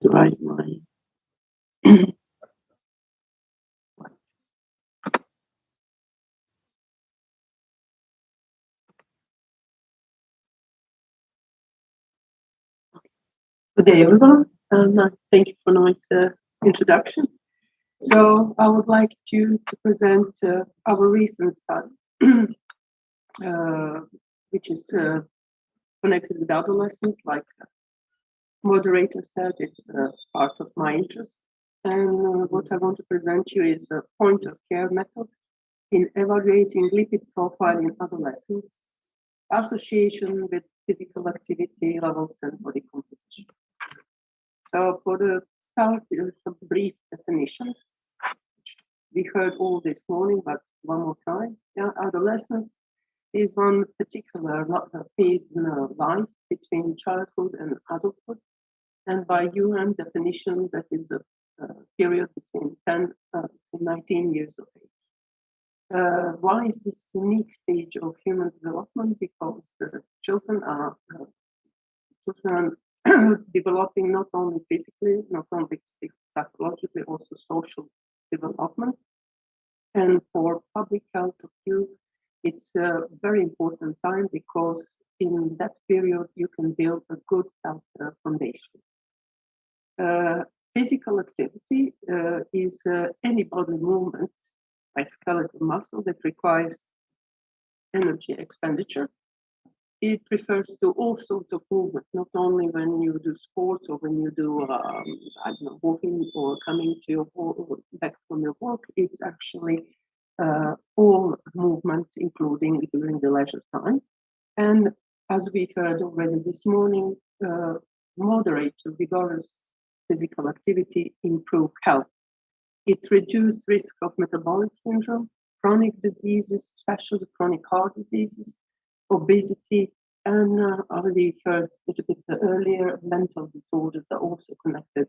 To raise my Good day, everyone, and thank you for nice introduction. So I would like to present our recent study, which is connected with adolescents. Like moderator said, it's part of my interest. And what I want to present you is a point of care method in evaluating lipid profile in adolescents, association with physical activity levels and body composition. So for the start, there are some brief definitions. We heard all this morning, but one more time. Yeah, adolescence is one particular phase in life between childhood and adulthood. And by UN definition, that is a period between 10 to 19 years of age. Why is this unique stage of human development? Because the children are developing not only physically, not only psychologically, also social development. And for public health of youth, it's a very important time because in that period you can build a good health foundation. Physical activity is any body movement by skeletal muscle that requires energy expenditure. It refers to all sorts of movement, not only when you do sports or when you do, I don't know, walking or coming to your back from your walk. It's actually all movement, including during the leisure time. And as we heard already this morning, moderate to vigorous physical activity improve health. It reduces risk of metabolic syndrome, chronic diseases, especially chronic heart diseases, obesity, and already heard a little bit earlier, mental disorders are also connected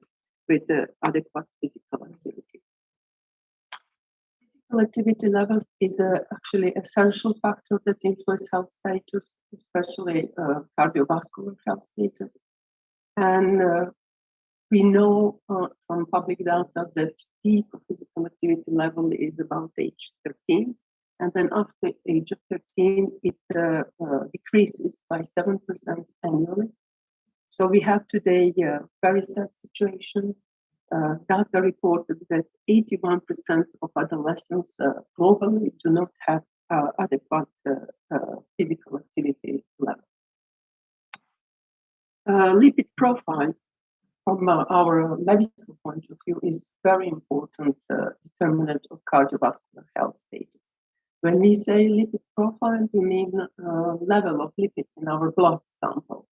with adequate physical activity. Physical activity level is actually essential factor that influences health status, especially cardiovascular health status. And we know from public data that peak of physical activity level is about age 13. And then after age of 13, it decreases by 7% annually. So we have today a very sad situation. Data reported that 81% of adolescents globally do not have adequate physical activity level. Lipid profile from our medical point of view is very important determinant of cardiovascular health status. When we say lipid profile, we mean level of lipids in our blood sample.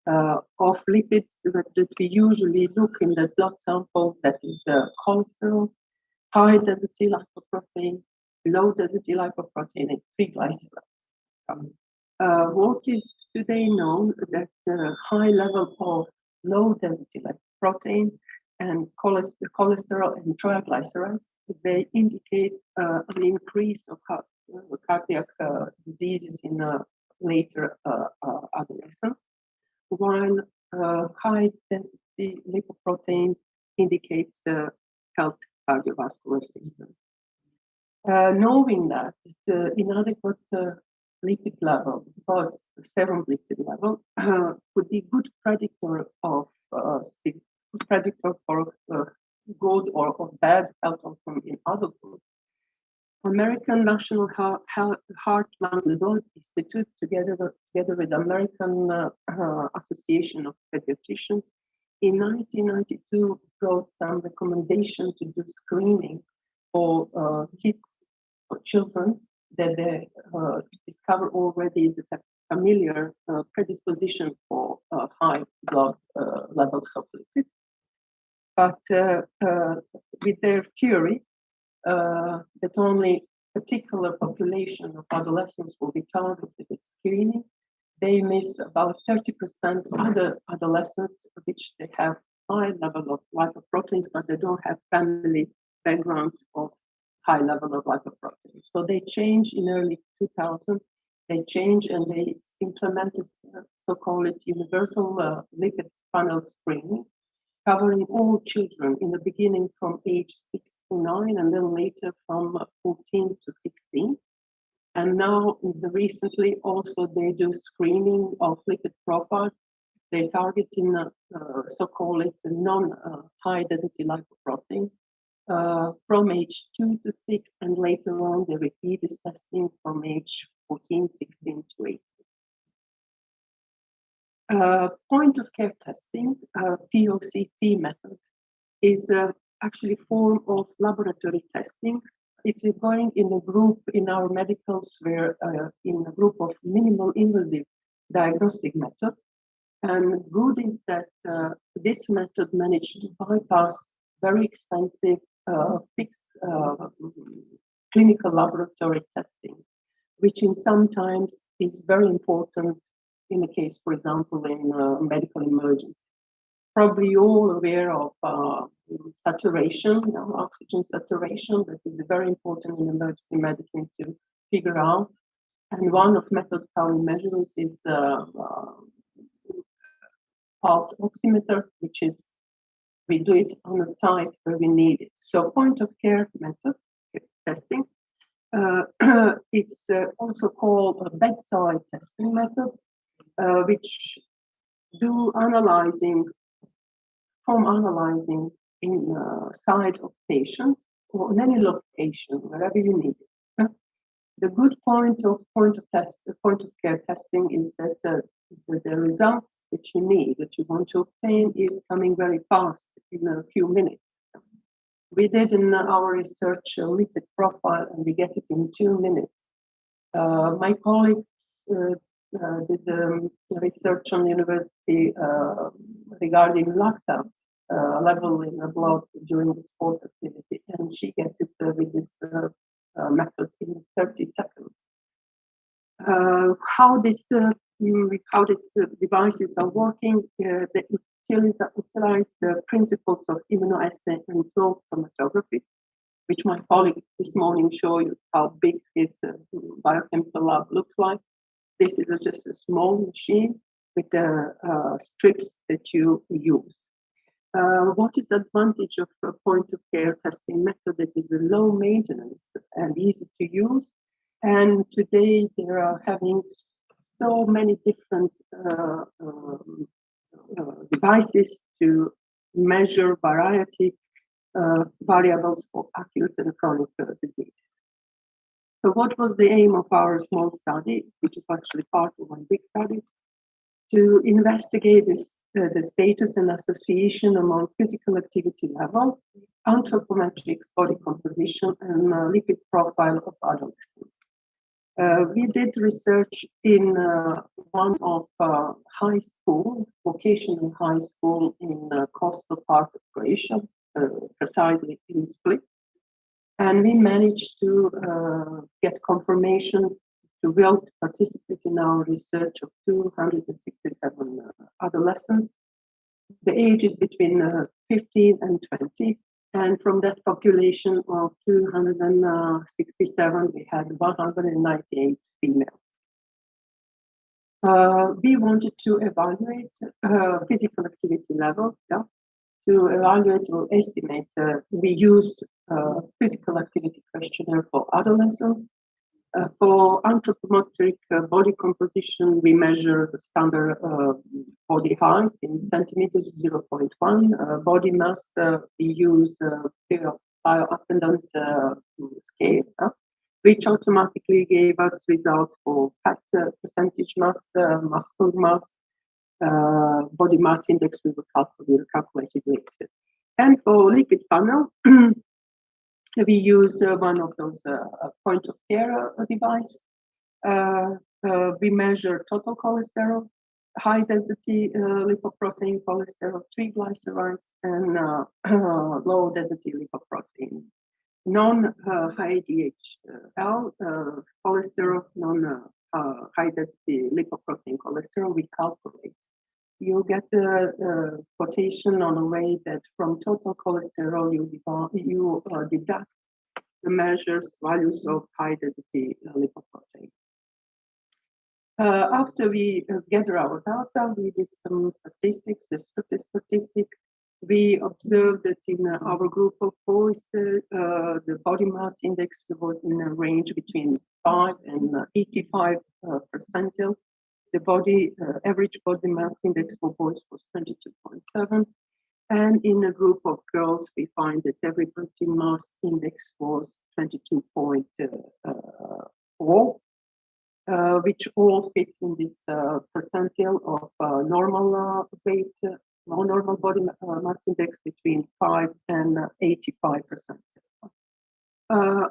Of lipids that we usually look in the blood sample, that is the cholesterol, high density lipoprotein, low density lipoprotein, and triglycerides. What is today known that the high level of low density lipoprotein and cholesterol and triglycerides, they indicate an increase of cardiac diseases in later adolescence, while high-density lipoprotein indicates the healthy cardiovascular system. Knowing that the inadequate lipid level, about serum lipid level, would be good predictor of good or bad health outcome in adulthood. American National Heart Lung Neurology Institute, together with American Association of Pediatricians, in 1992 brought some recommendation to do screening for kids or children that they discover already the familiar predisposition for high blood levels of lipids. But with their theory that only particular population of adolescents will be targeted at screening, they miss about 30% other adolescents which they have high level of lipoproteins, but they don't have family backgrounds of high level of lipoproteins. So they changed in early 2000. They changed and they implemented so-called universal lipid panel screening, covering all children in the beginning from age 6 to 9 and then later from 14 to 16. And now recently also they do screening of lipid profile. They target in so-called non-high density lipoprotein from age 2 to 6, and later on they repeat this testing from age 14, 16 to 18. Point of care testing, POCT method, is actually a form of laboratory testing. It's going in a group in our medical sphere, in a group of minimal invasive diagnostic method. And good is that this method managed to bypass very expensive fixed clinical laboratory testing, which in sometimes is very important in a case, for example, in medical emergency. Probably all aware of saturation, oxygen saturation, that is very important in emergency medicine to figure out. And one of methods how we measure it is pulse oximeter, which is we do it on the site where we need it. So point of care method testing. It's also called a bedside testing method, which do analyzing in side of patient or in any location, wherever you need it. The good point of care testing is that the results that you need, that you want to obtain, is coming very fast in a few minutes. We did in our research a lipid profile, and we get it in 2 minutes. My colleague did research on university regarding lactate level in the blood during the sport activity, and she gets it with this method in 30 seconds. How these devices are working, they utilize the principles of immunoassay and flow chromatography, which my colleague this morning showed you how big his biochemical lab looks like. This is just a small machine with the strips that you use. What is the advantage of a point-of-care testing method that is low maintenance and easy to use? And today they are having so many different devices to measure variables for acute and chronic diseases. So what was the aim of our small study, which is actually part of one big study? To investigate the status and association among physical activity level, anthropometrics, body composition, and lipid profile of adolescents. We did research in one of high school, vocational high school in coastal part of Croatia, precisely in Split. And we managed to get confirmation to will participate in our research of 267 adolescents. The age is between 15 and 20. And from that population of 267, we had 198 females. We wanted to evaluate physical activity level, yeah, to evaluate or estimate. We use physical activity questionnaire for adolescents. For anthropometric body composition, we measure the standard body height in centimeters, 0.1. Body mass, we use bioattendant scale, which automatically gave us results for fat percentage mass, muscle mass, body mass index we calculated later. And for lipid panel, we use one of those point of care device. We measure total cholesterol, high density lipoprotein cholesterol, triglycerides, and low density lipoprotein. Non-high DHL cholesterol, non-high density lipoprotein cholesterol, we calculate. You get the quotation on the way that from total cholesterol, you deduct the measures values of high density lipoprotein. After we gather our data, we did some statistics, descriptive statistics. We observed that in our group of boys, the body mass index was in a range between 5 and 85 percentile. The average body mass index for boys was 22.7. And in a group of girls, we find that every body mass index was 22.4, which all fit in this percentile of normal weight, normal body mass index between 5 and 85%.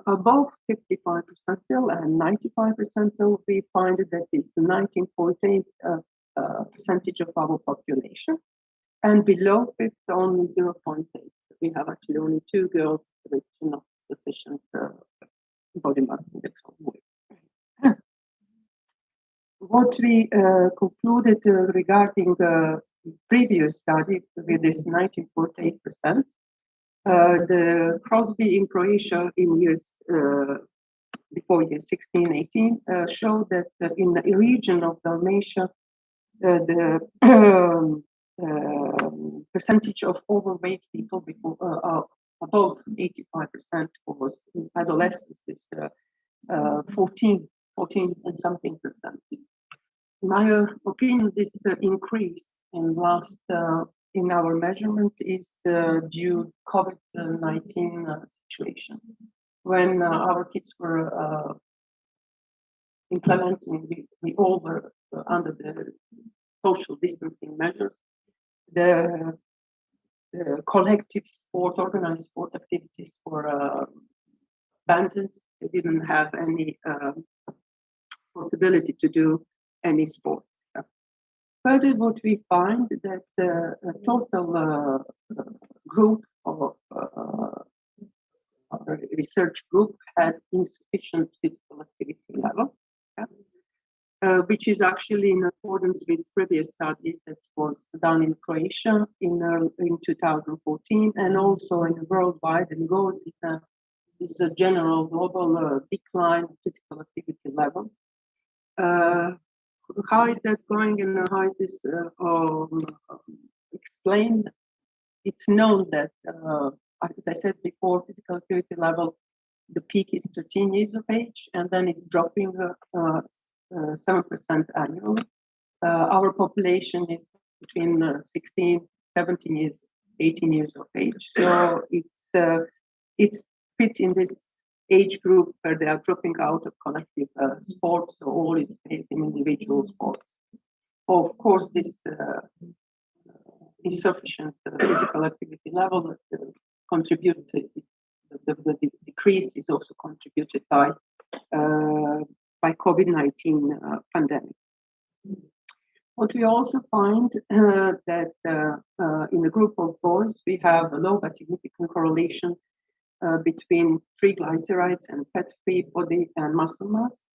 Above 55 percentile and 95 percentile, we find that it's 19.8 percentage of our population, and below 50, only 0.8. We have actually only 2 girls with not sufficient body mass index of weight. What we concluded regarding the previous study with this 19.8%, the Crosby in Croatia in years before year 16, 18 showed that in the region of Dalmatia, the percentage of overweight people before above 85% was in adolescents is 14 and something percent. In my opinion, this increase in last in our measurement is due COVID-19 situation. When our kids were implementing, we all were under the social distancing measures. The collective sport, organized sport activities were abandoned. They didn't have any possibility to do any sport. Further, what we find that a total group of research group had insufficient physical activity level, which is actually in accordance with previous study that was done in Croatia in 2014, and also in worldwide, and goes in this general global decline of physical activity level. How is that going, and how is this explained? It's known that, as I said before, physical activity level, the peak is 13 years of age, and then it's dropping 7% annually. Our population is between 16, 17 years, 18 years of age. So it's fit in this age group where they are dropping out of collective sports, so all is based in individual sports. Of course, this insufficient physical activity level contributed. The decrease is also contributed by COVID-19 pandemic. What we also find that in a group of boys, we have a low but significant correlation between triglycerides and fat-free body and muscle mass,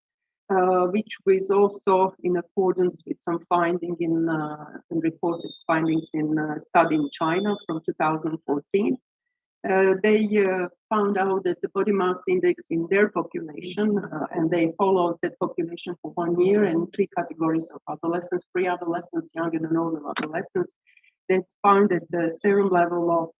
which was also in accordance with some finding in reported findings in a study in China from 2014. They found out that the body mass index in their population, and they followed that population for 1 year in 3 categories of adolescents, pre-adolescents, young and older adolescents. They found that the serum level of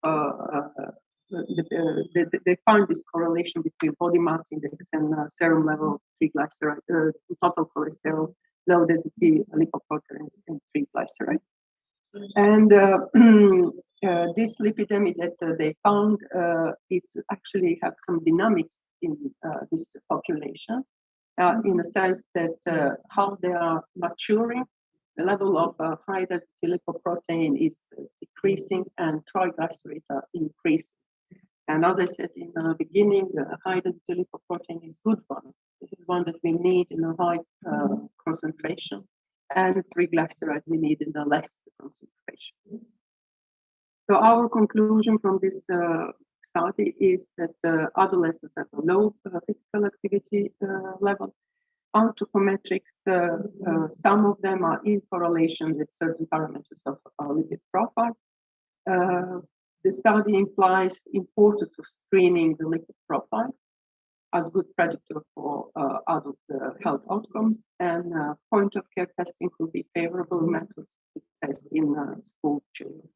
they found this correlation between body mass index and serum level of triglyceride, total cholesterol, low density lipoproteins, and triglycerides. And this lipidemia that they found, it's actually have some dynamics in this population, in the sense that how they are maturing, the level of high density lipoprotein is decreasing and triglycerides are increasing. And as I said in the beginning, the high density lipoprotein is good one. This is one that we need in a high concentration, and triglyceride we need in a less concentration. So our conclusion from this study is that adolescents have a low physical activity level. Anthropometrics, some of them are in correlation with certain parameters of our lipid profile. The study implies importance of screening the lipid profile as good predictor for adult health outcomes, and point of care testing could be favorable method to test in school children.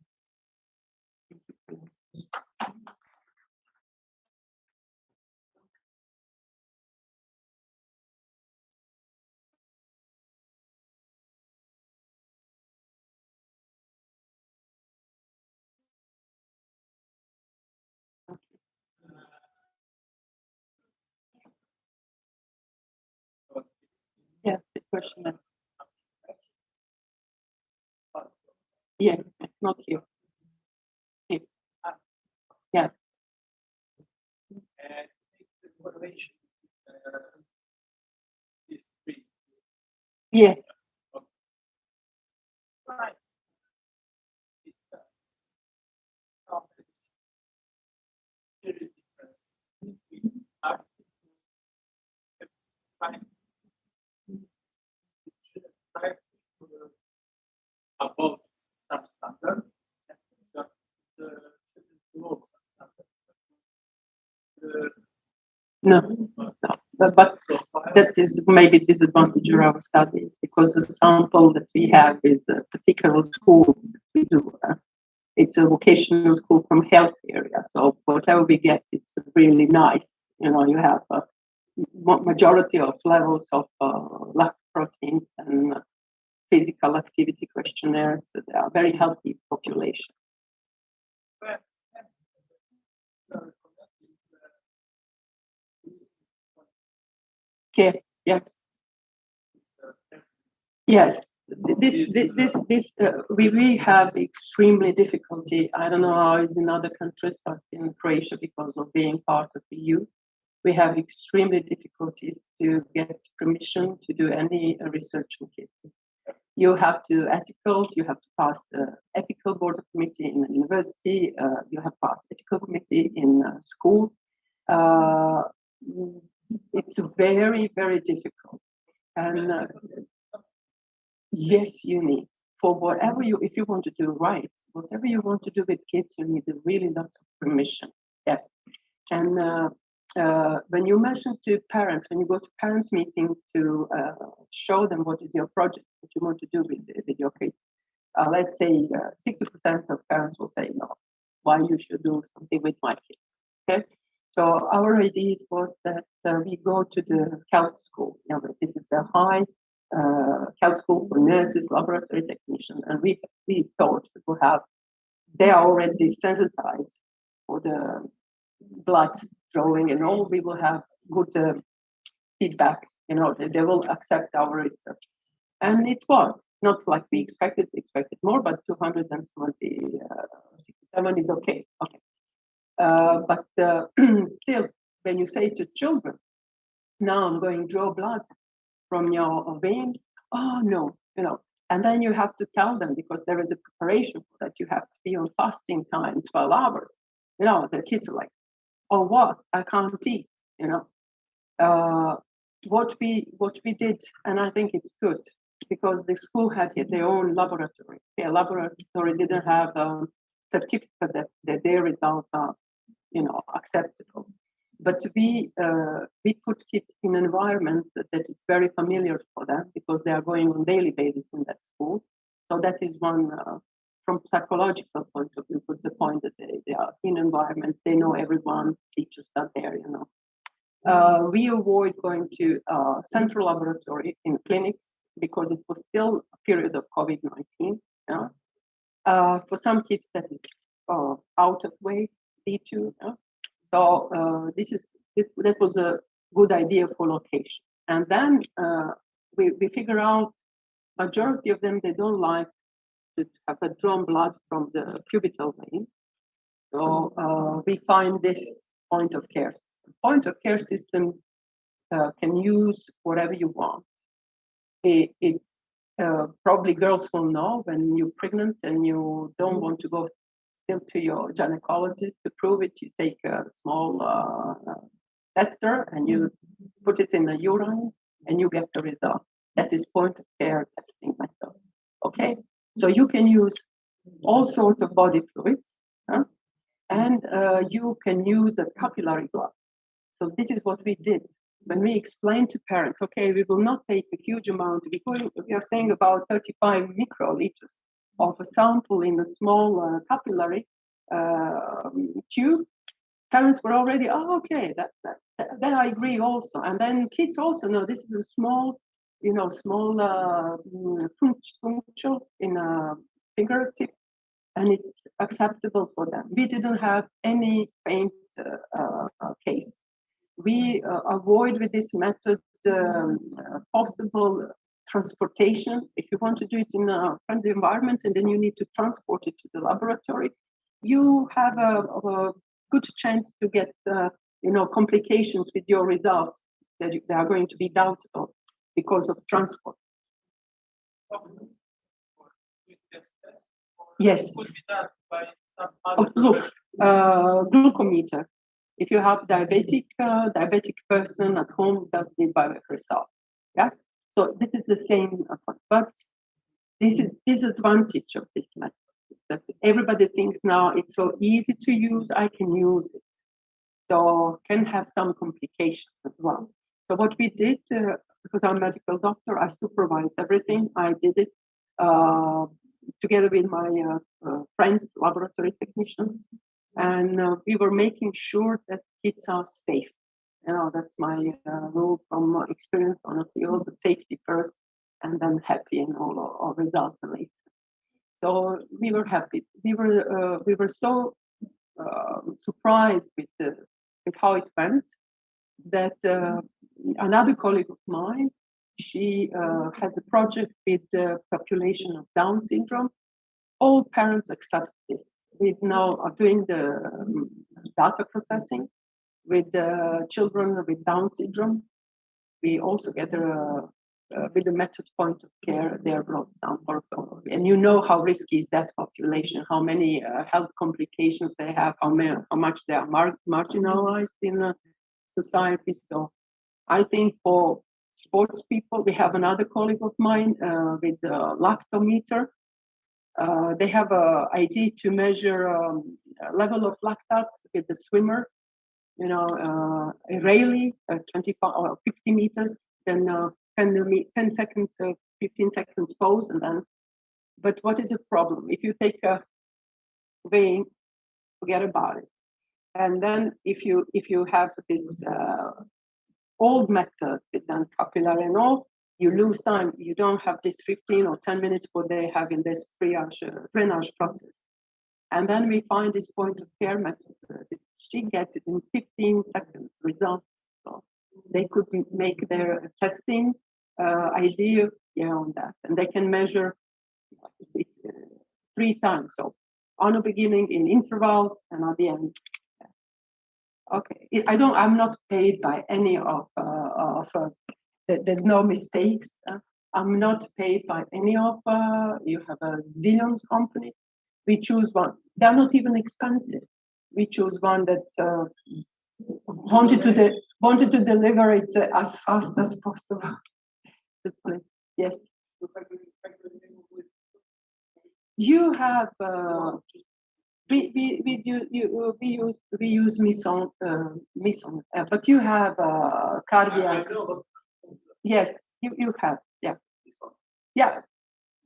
Yeah, the question. Yeah, not here. Here. Yeah. The correlation is 3. Yeah. Right. There is difference between above substandard and the below substandard. No, but that is maybe disadvantage of our study, because the sample that we have is a particular school that we do. It's a vocational school from health area, so whatever we get, it's really nice. You know, you have a majority of levels of lack proteins and physical activity questionnaires. They are very healthy population. Okay. Yes. Yes. We have extremely difficulty. I don't know how it's in other countries, but in Croatia, because of being part of the EU, we have extremely difficulties to get permission to do any research on kids. You have to ethicals, you have to pass ethical board of committee in a university, you have passed ethical committee in school. It's very, very difficult. And yes, you need, for whatever if you want to do right, whatever you want to do with kids, you need really lots of permission. Yes. And when you mention to parents, when you go to parents meeting to show them what is your project, what you want to do with your kids, let's say 60% of parents will say, no, why you should do something with my kids, okay? So our idea was that we go to the health school. You know, this is a high health school for nurses, laboratory technicians, and we thought people they are already sensitized for the blood drawing and all. We will have good feedback. You know, they will accept our research, and it was not like we expected. We expected more, but 267 is okay. Okay. But still, when you say to children, now I'm going to draw blood from your vein, oh no, you know, and then you have to tell them, because there is a preparation for that. You have to be on fasting time, 12 hours. You know, the kids are like, oh, what? I can't eat, you know. What we did, and I think it's good, because the school had their own laboratory. Their laboratory didn't have certificate that their results are acceptable. But we put kids in an environment that is very familiar for them because they are going on daily basis in that school. So that is one, from psychological point of view, the point that they are in environment, they know everyone, teachers are there, We avoid going to central laboratory in clinics because it was still a period of COVID-19. For some kids, that is out of way, D2. So that was a good idea for location. And then we figure out majority of them, they don't like to have a drawn blood from the cubital vein. So we find this point of care system. Point of care system can use whatever you want. It's probably girls will know when you're pregnant and you don't want to go still to your gynecologist to prove it. You take a small tester and you put it in the urine and you get the result. That is point of care testing method. Okay, so you can use all sorts of body fluids, and you can use a capillary blood. So this is what we did when we explained to parents. Okay, we will not take a huge amount. We are saying about 35 microliters of a sample in a small capillary tube. Parents were already, okay, that I agree also. And then kids also know this is a small, puncture in a fingertip, and it's acceptable for them. We didn't have any faint case. We avoid with this method possible transportation. If you want to do it in a friendly environment and then you need to transport it to the laboratory, you have a good chance to get complications with your results that they are going to be doubtful because of transport. Yes. Could be done by some Look, glucometer. If you have diabetic person at home, does it by herself. Yeah. So this is the same, but this is disadvantage of this method. That everybody thinks now it's so easy to use, I can use it. So can have some complications as well. So what we did, because I'm a medical doctor, I supervised everything. I did it together with my friends, laboratory technicians, and we were making sure that kids are safe. That's my rule from experience on the field: the safety first, and then happy and all results later. So we were happy. We were so surprised with how it went that another colleague of mine, she has a project with the population of Down syndrome. All parents accept this. We now are doing the data processing with children with Down syndrome. We also get with the method point of care their blood sample, and you know how risky is that population, how many health complications they have, how much they are marginalized in society. So I think for sports people, we have another colleague of mine with the lactometer. They have an idea to measure level of lactates with the swimmer, rarely 25 or 50 meters, then 10 seconds, 15 seconds pause, and then. But what is the problem? If you take a weighing, forget about it. And then if you have this old method with then capillary and all, you lose time. You don't have this 15 or 10 minutes what they have in this drainage process. And then we find this point of care method. She gets it in 15 seconds results. So they could make their testing idea on that, and they can measure it's 3 times. So on the beginning, in intervals, and at the end. Okay, I'm not paid by any of there's no mistakes. I'm not paid by any of. You have a zillions company. We choose one. They're not even expensive. We choose one that wanted to deliver it as fast as possible. Yes. You have we use Meson, but you have cardiac. I know, but Yes, you have. Yeah, this one. yeah,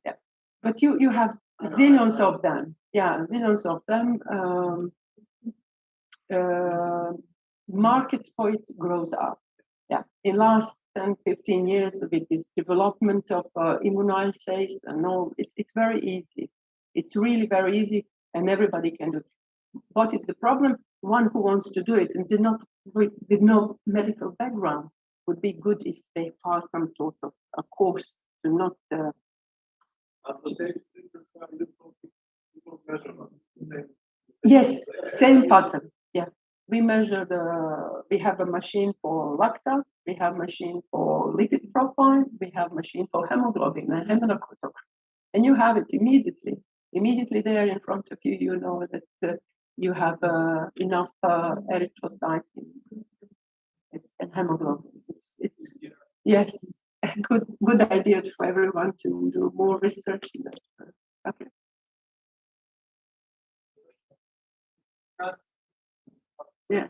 yeah. But you have zillions of them. Yeah, zillions of them. Market for it grows up. Yeah, in last 10, 15 years with this development of immunoassays and all, it's very easy. It's really very easy, and everybody can do it. What is the problem? One who wants to do it and is not with no medical background would be good if they pass some sort of a course to not. At the same measurement, same. Yes, same pattern. Yeah, we measure we have a machine for lactate, we have machine for lipid profile, we have machine for hemoglobin and hematocrit, and you have it immediately. Immediately there in front of you, you know that you have enough erythrocytes and hemoglobin. It's yes, a good idea for everyone to do more research in that. Okay. Yeah.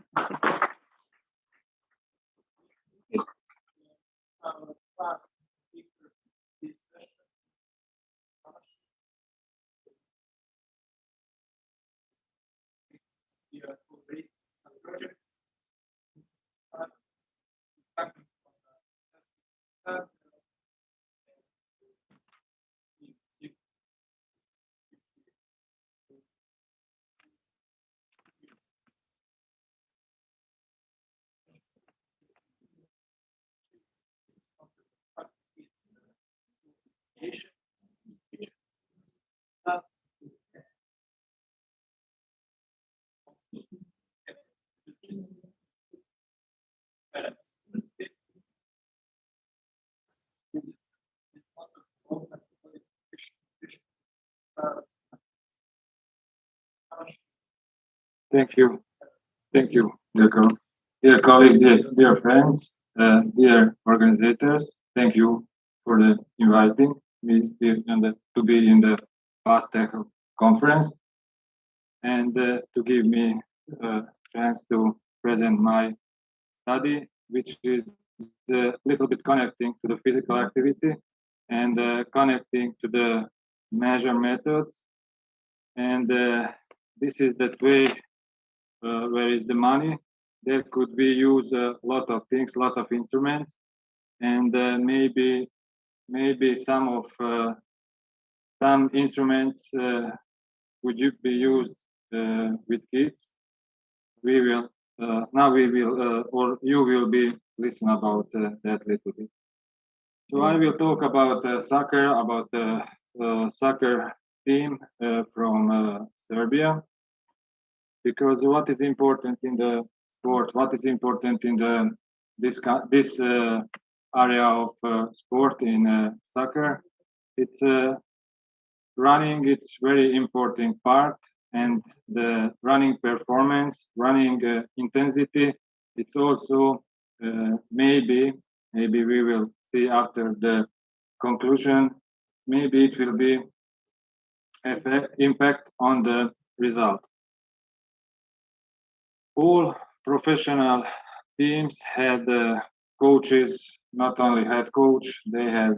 Thank you. Thank you, dear colleagues, dear friends, dear organizers. Thank you for the inviting me here to be in the FastTech conference and to give me a chance to present my study, which is a little bit connecting to the physical activity and connecting to the measure methods. And this is that way where is the money. There could be used a lot of things, a lot of instruments, and maybe some instruments would be used with kids. We will now we will or you will be listen about that little bit. So I will talk about soccer, about the soccer team from Serbia, because what is important in the sport, what is important in this area of sport in soccer, it's running. It's very important part, and the running performance, running intensity. It's also maybe we will see after the conclusion. Maybe it will be impact on the result. All professional teams had coaches, not only head coach, they had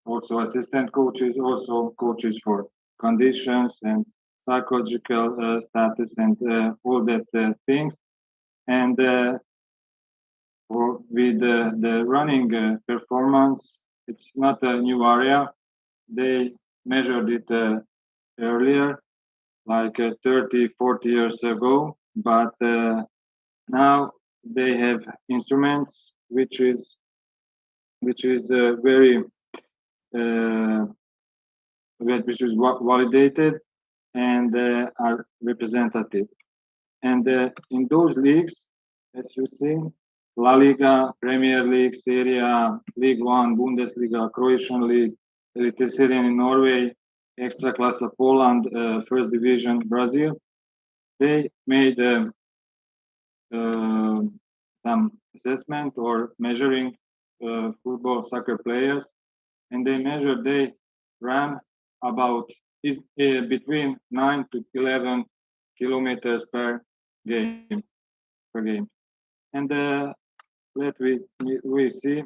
also assistant coaches, also coaches for conditions and psychological status and all that things. And with the running performance, it's not a new area. They measured it earlier, like 30, 40 years ago, but now they have instruments which is very which is validated and are representative. And in those leagues, as you see, La Liga, Premier League, Serie A, League One, Bundesliga, Croatian League, Eredivisie in Norway, Ekstraklasa Poland, First Division Brazil, they made some assessment or measuring football, soccer players, and they ran about between 9 to 11 kilometers per game. And we see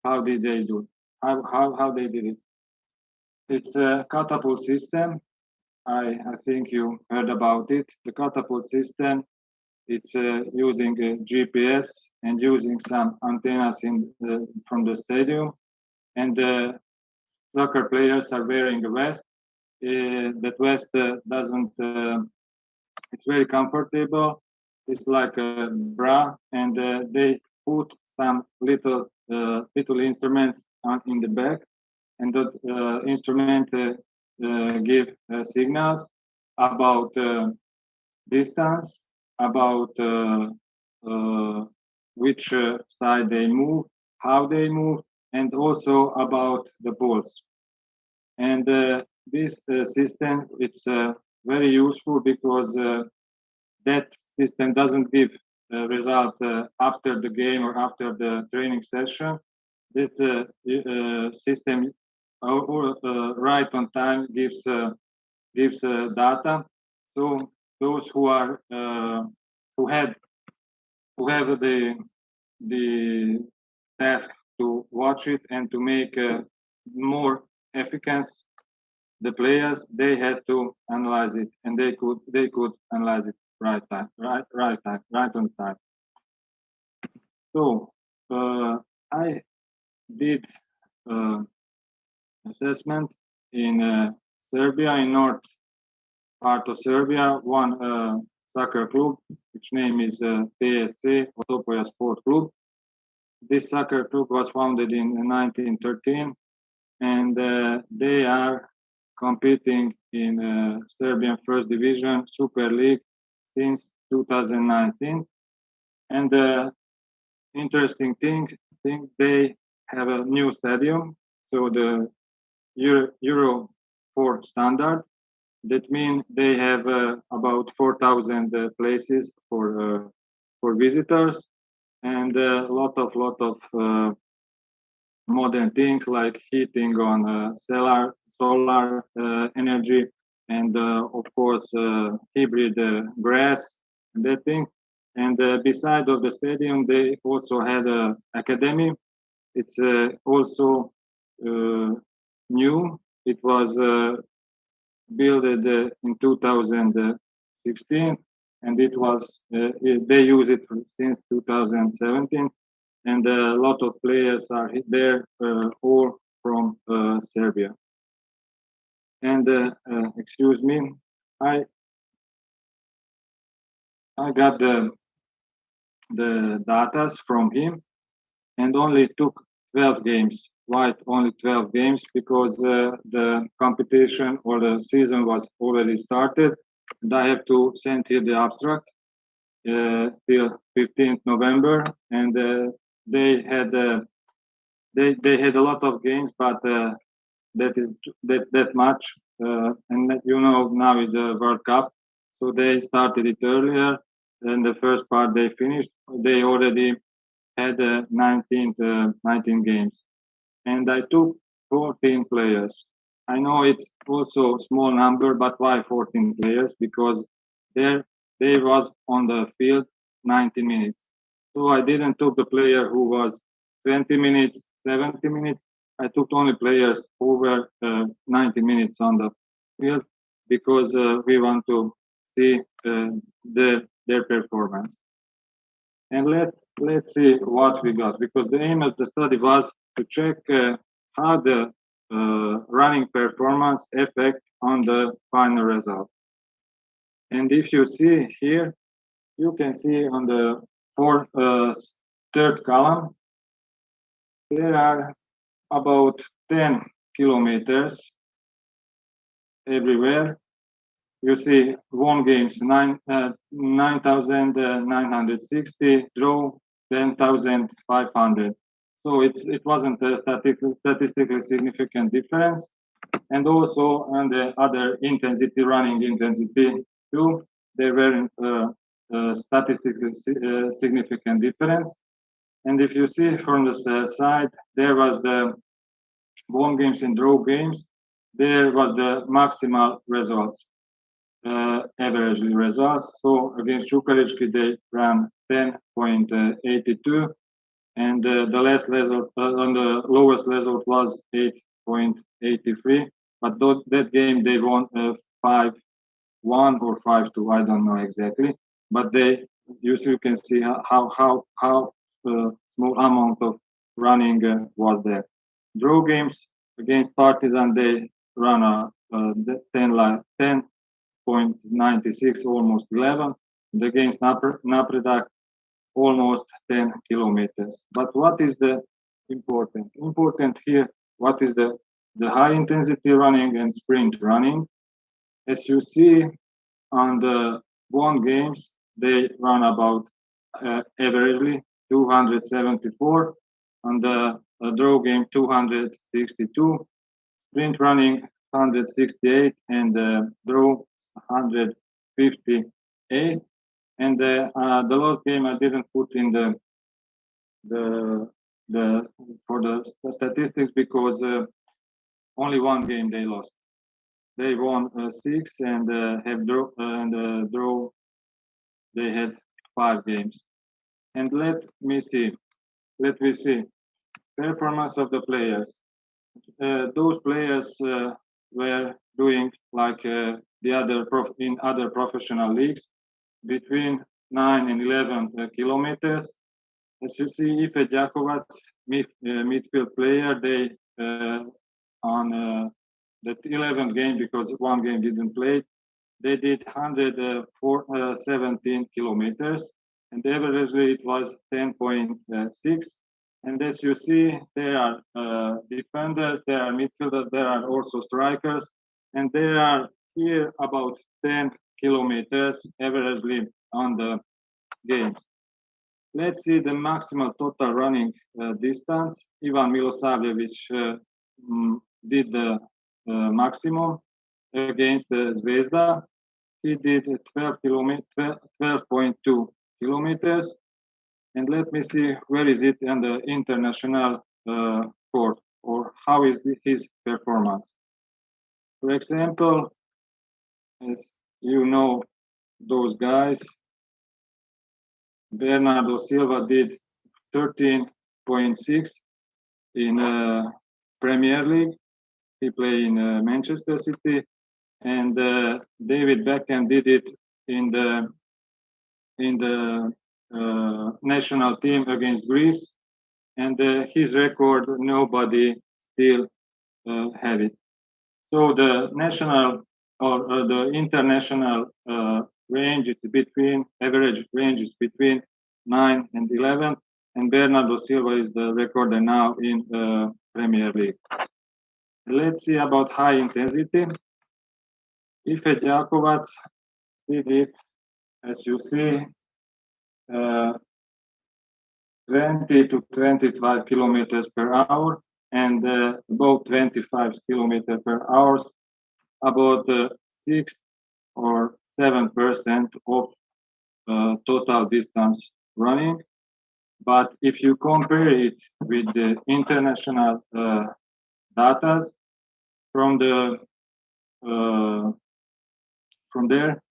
how did they do, how they did it. It's a catapult system. I think you heard about it. The catapult system, it's using a GPS and using some antennas from the stadium. And the soccer players are wearing a vest. That vest doesn't, it's very comfortable. It's like a bra, and they put some little instruments in the back, and that instrument give signals about distance, about which side they move, how they move, and also about the pulse. And this system, it's very useful because that system doesn't give a result after the game or after the training session. This system right on time gives data. So those who are who have the task to watch it and to make more efficacious the players, they had to analyze it, and they could analyze it right on time. So I did assessment in Serbia, in north part of Serbia, one soccer club, which name is PSC, Otopoja Sport Club. This soccer club was founded in 1913, and they are competing in Serbian First Division Super League since 2019. And the interesting thing, they have a new stadium, so the Euro 4 standard. That means they have about 4,000 places for visitors, and a lot of modern things like heating on solar energy, and of course hybrid grass and that thing. And beside of the stadium, they also had an academy. It's also new. It was built in 2016, and it was they use it since 2017, and a lot of players are there, all from Serbia. And excuse me, I got the data from him, and only took 12 games. Why only 12 games? Because the competition or the season was already started, and I have to send here the abstract till 15th November, and they had a lot of games, but that much, and you know, now is the World Cup, so they started it earlier, and the first part they finished. They already had 19 games, and I took 14 players. I know it's also a small number, but why 14 players? Because they was on the field 90 minutes. So I didn't took the player who was 20 minutes, 70 minutes. I took only players who were 90 minutes on the field, because we want to see their performance. And let's see what we got, because the aim of the study was to check how the running performance affect on the final result. And if you see here, you can see on the third column, there are about 10 kilometers everywhere. You see won games 9,960, draw 10,500. So it wasn't a statistically significant difference. And also on the other intensity, running intensity too, there were statistically significant difference. And if you see from the side, there was the won games and draw games. There was the maximal results. average results. So against Čukarički, they ran 10.82, and the last result, the lowest result was 8.83. But that game they won 5-1 or 5-2. I don't know exactly. But you can see how small amount of running was there. Draw games against Partizan, they run a 10.96, almost 11. And against Napredak, almost 10 kilometers. But what is the important? Important here, what is the high intensity running and sprint running? As you see on the one games, they run about averagely 274. On the draw game, 262. Sprint running 168, and draw 158. And the last game I didn't put in for the statistics because only one game they lost. They won 6 and have draw draw. They had 5 games. And let me see performance of the players. Those players were doing like the other in other professional leagues between 9 and 11 kilometers. As you see, Ife Đakovac, midfield player, they on the 11th game, because one game didn't play, they did 117 kilometers, and averagely it was 10.6. And as you see, there are defenders, there are midfielders, there are also strikers, and they are here about 10 kilometers averagely on the games. Let's see the maximal total running distance. Ivan Milosavljevic did the maximum against Zvezda. He did 12.2 kilometers. And let me see where is it on the international court, or how is his performance. For example, as you know, those guys, Bernardo Silva did 13.6 in Premier League. He played in Manchester City, and David Beckham did it in the national team against Greece, and his record nobody still had it. So the national or the international range is between average range is between 9 and 11, and Bernardo Silva is the recorder now in Premier League. Let's see about high intensity. Ife Đakovac did it, as you see, 20 to 25 kilometers per hour, and about 25 kilometers per hour, about 6 or 7% of total distance running. But if you compare it with the international data from there,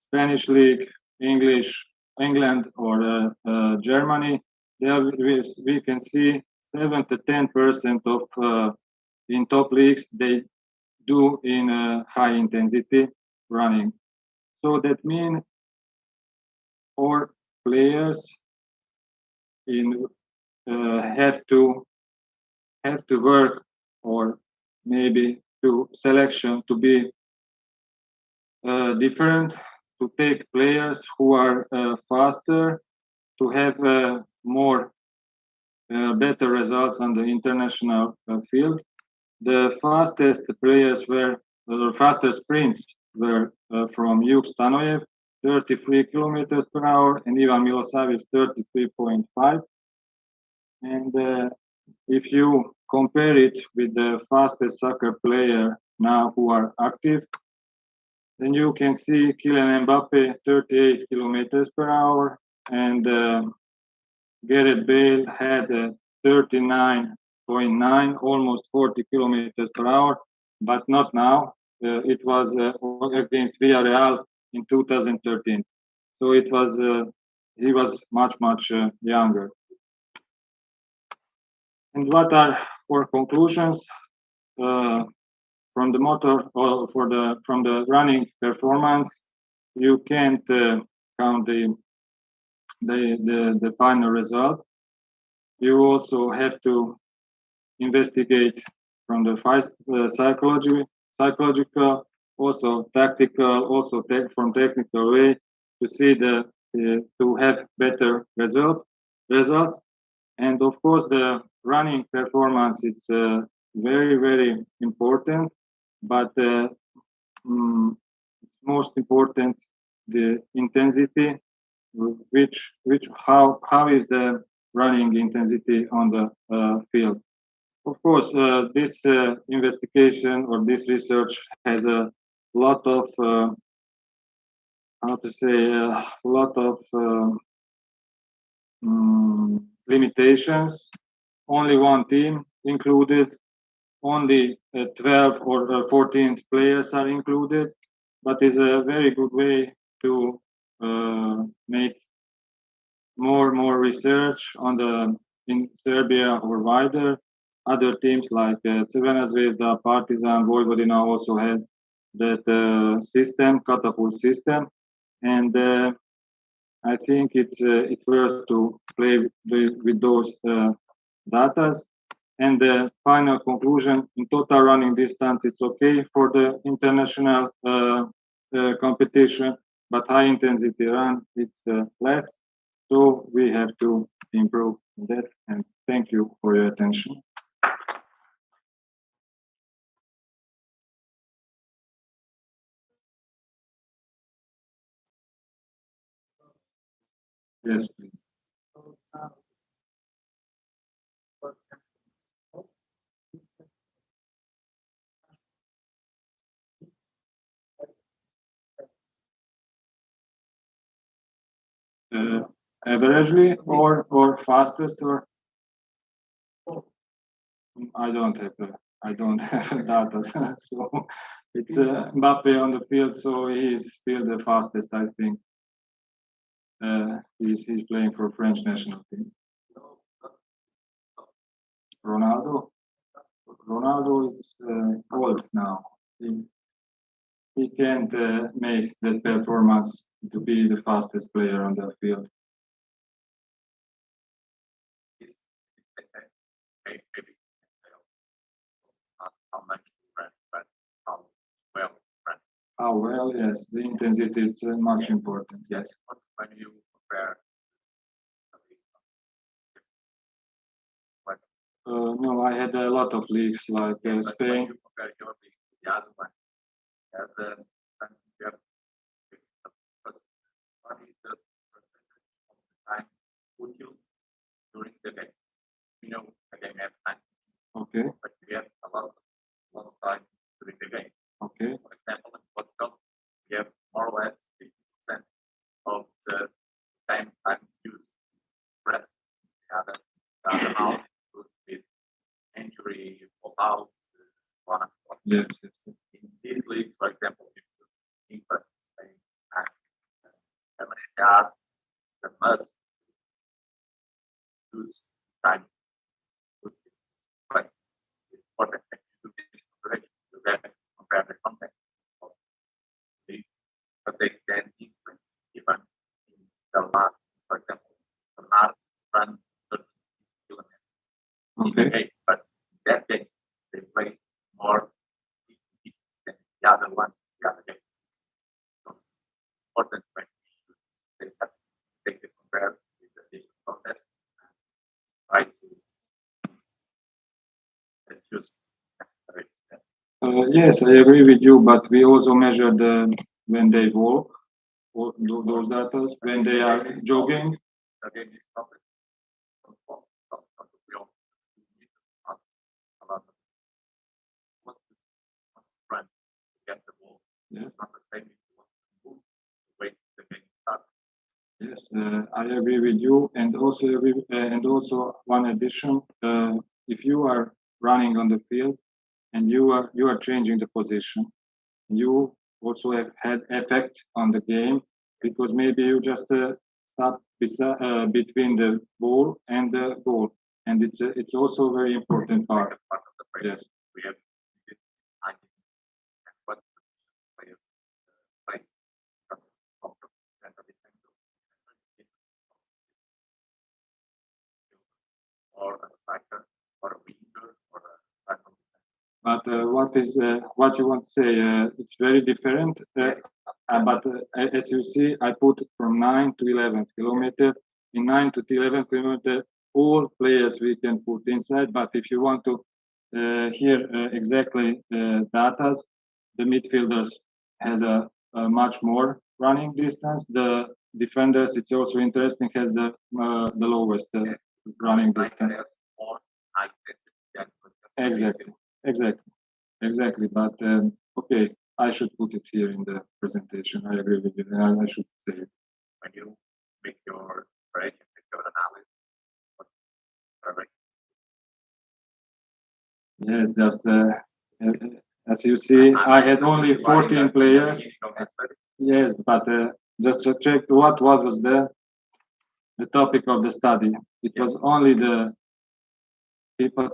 Spanish League, England, or Germany, there we can see 7 to 10% of in top leagues they do in high intensity running. So that means our players have to work, or maybe to selection to be different, to take players who are faster, to have more better results on the international field. The fastest players were, the fastest sprints were from Juk Stanojev, 33 kilometers per hour, and Ivan Milosavljevic, 33.5. And if you compare it with the fastest soccer player now who are active, then you can see Kylian Mbappe, 38 kilometers per hour, and Gareth Bale had 39.9, almost 40 kilometers per hour, but not now. it was against Villarreal in 2013. So it was he was much younger. And what are our conclusions from the motor or from the running performance? You can't count the final result. You also have to investigate from the psychological, also tactical, also from technical way to see to have better results. And of course, the running performance it's very important, but it's most important the intensity, how is the running intensity on the field. Of course, this investigation or this research has a lot of limitations. Only one team included, only 12 or 14 players are included, but is a very good way to make more research in Serbia or wider. Other teams like Crvena Zvezda, Partizan, Vojvodina also had that system, catapult system, and I think it's worth to play with those datas. And the final conclusion: in total running distance, it's okay for the international competition, but high intensity run it's less. So we have to improve that. And thank you for your attention. Yes, please. Averagely or fastest or I don't have data, so it's Mbappe on the field, so he is still the fastest, I think. He's playing for French national team. Ronaldo is old now. He can't make that performance to be the fastest player on the field. How well, yes. The intensity is much important, yes. When you compare no, I had a lot of leagues like Spain. When you compare your league to the other one, as a what is the percentage of the time put you during the game? You know, the game has time. Okay. But we have a lot of time during the game. Okay. For example, in Portugal, we have more or less 50% of the time used rest. The other half with injury, fall out, Yes. In this league, for example, if you think Spain and America, the must use time. But it's important that you do this operation to compare the context of the league, but they can influence even in the last, for example, the last run 30 kilometers. Okay. But in that game, they play more than the other one, the other game. So important when they have to take the comparison with the different context and try to choose necessary. Yes, I agree with you, but we also measure when they walk, or those data, when they are jogging. Again, this topic run to get the ball. Yes. It's not the same if you want to move, wait the game starts. Yes, I agree with you, and also one addition: if you are running on the field and you are changing the position, you also have had effect on the game because maybe you just stop between the ball and the goal, and it's also a very important part. Part of the players. Yes. We have 90 and what players play because of the center defense or a striker or a winger or a back. But what you want to say? It's very different. But as you see, I put from 9 to 11 kilometer. In 9 to 11 kilometer, all players we can put inside. But if you want to hear exactly data, the midfielders had a much more running distance. The defenders, it's also interesting, had the lowest running distance. More high intensity. Exactly. But okay, I should put it here in the presentation. I agree with you. I should say it. When you make your break and make your analysis. Yes, just as you see, I had only 14 players. Yes, but just to check what was the topic of the study. It was only the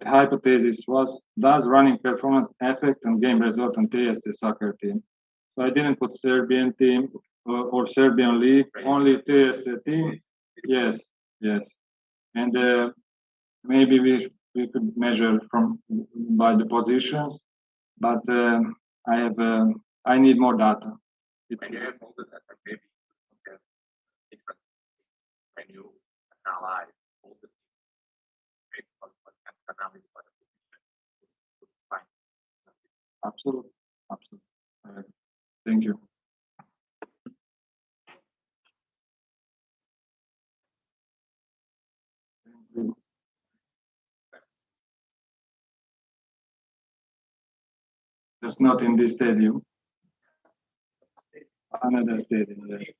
hypothesis was, does running performance affect on game result on TSC soccer team? So I didn't put Serbian team or Serbian league, only TSC team. Yes. And maybe we could measure by the positions, but I need more data. When you have all the data, maybe you can different when you analyze all the analysis for the position. Fine. Absolutely. Thank you. Just not in this stadium. Another stadium, yes.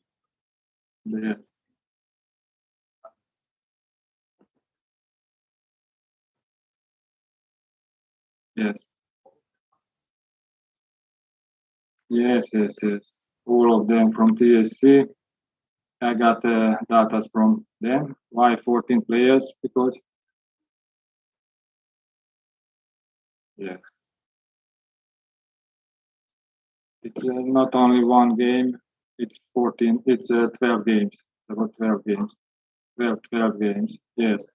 Yes. All of them from TSC. I got data from them. Why 14 players? Because yes, it's not only one game. It's 14. It's 12 games. About 12 games. 12 games. Yes.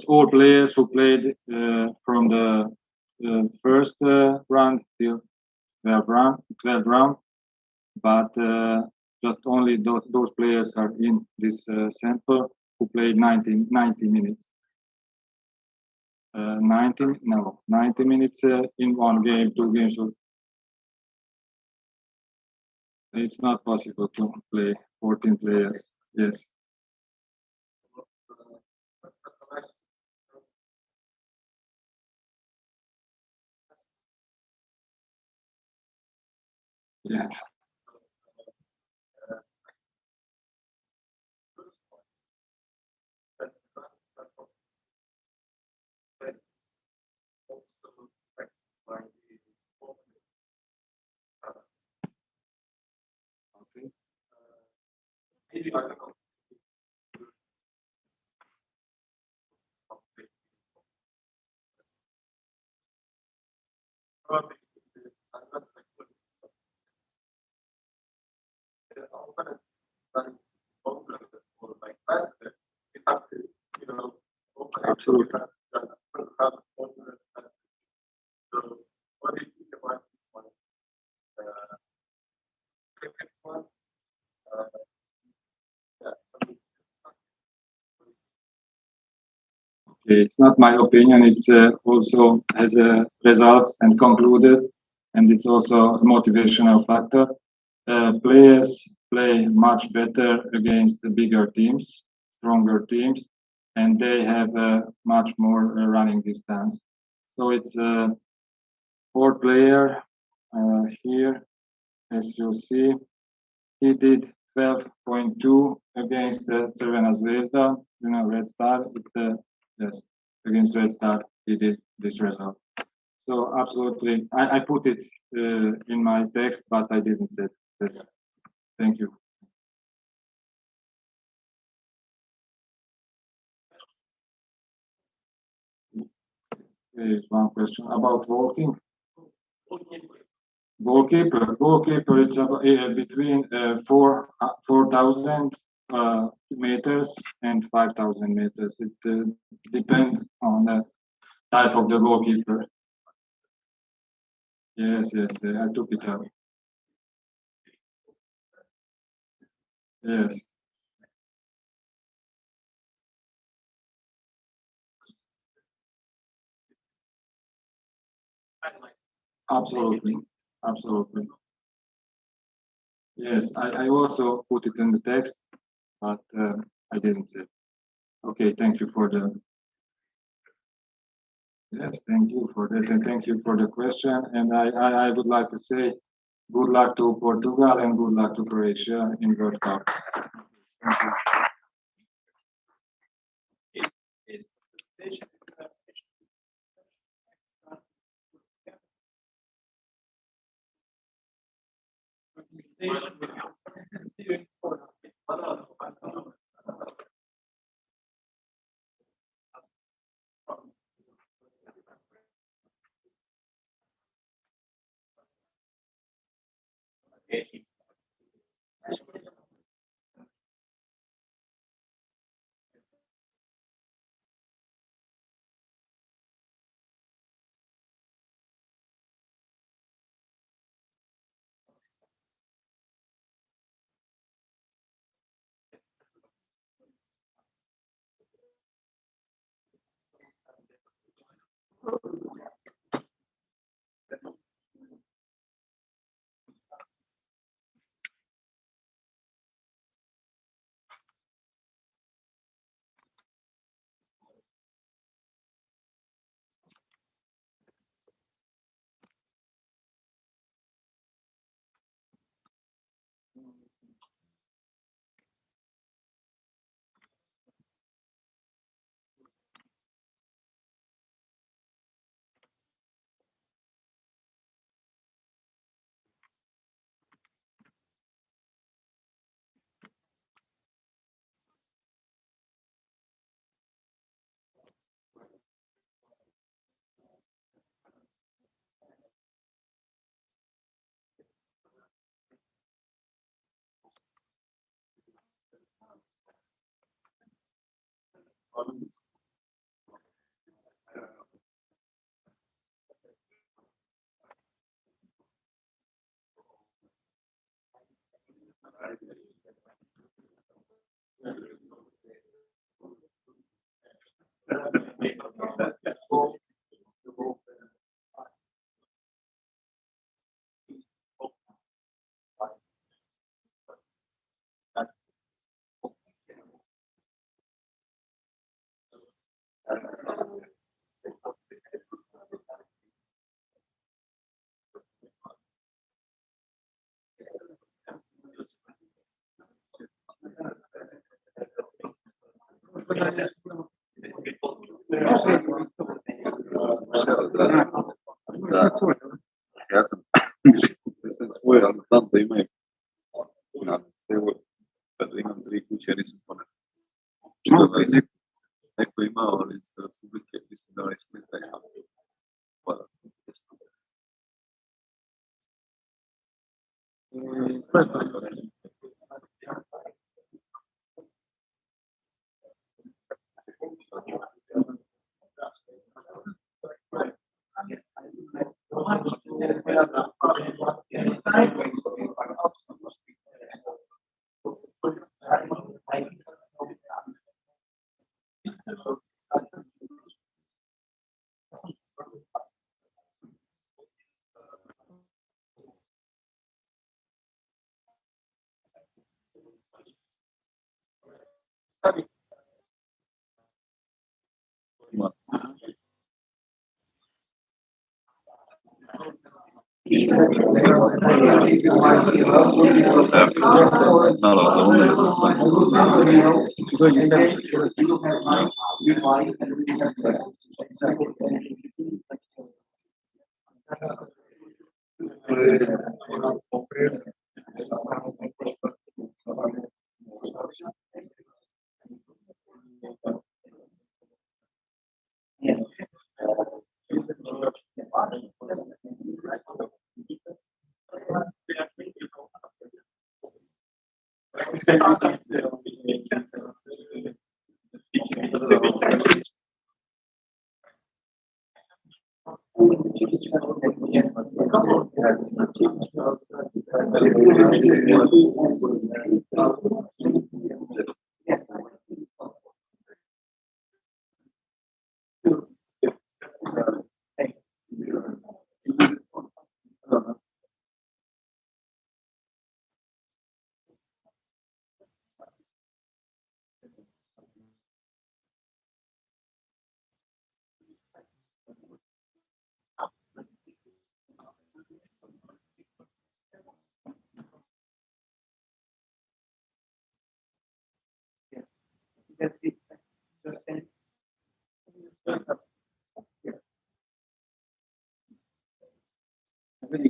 All players who played from the first round till 12 round, but just only those players are in this sample who played 90 minutes. 90 minutes in one game, 2 games. So it's not possible to play 14 players. Yes. Yes. Okay. Absolutely. What do you think about this one? Okay, it's not my opinion. It's also has results and concluded, and it's also a motivational factor. Players play much better against the bigger teams, stronger teams, and they have much more running distance. So it's a 4 player here, as you see. He did 12.2 against the Crvena Zvezda, Red Star. It's the yes against Red Star. He did this result. So absolutely, I put it in my text, but I didn't say that. Thank you. There is one question about walking. Goalkeeper, it's between 4,000 meters and 5,000 meters. It depends on the type of the goalkeeper. Yes, I took it out. Yes, absolutely. Yes, I also put it in the text, but I didn't say. Okay, thank you for the. Yes, thank you for that, and thank you for the question. And I would like to say good luck to Portugal and good luck to Croatia in World Cup. Thank you. Ja sam mislim svoj, ali znam da imaju na selu, kada imam 3 kuće, ja nisam ponekad. Neko imao, ali iz Republike, mislim da je iz Splita imao. Pa,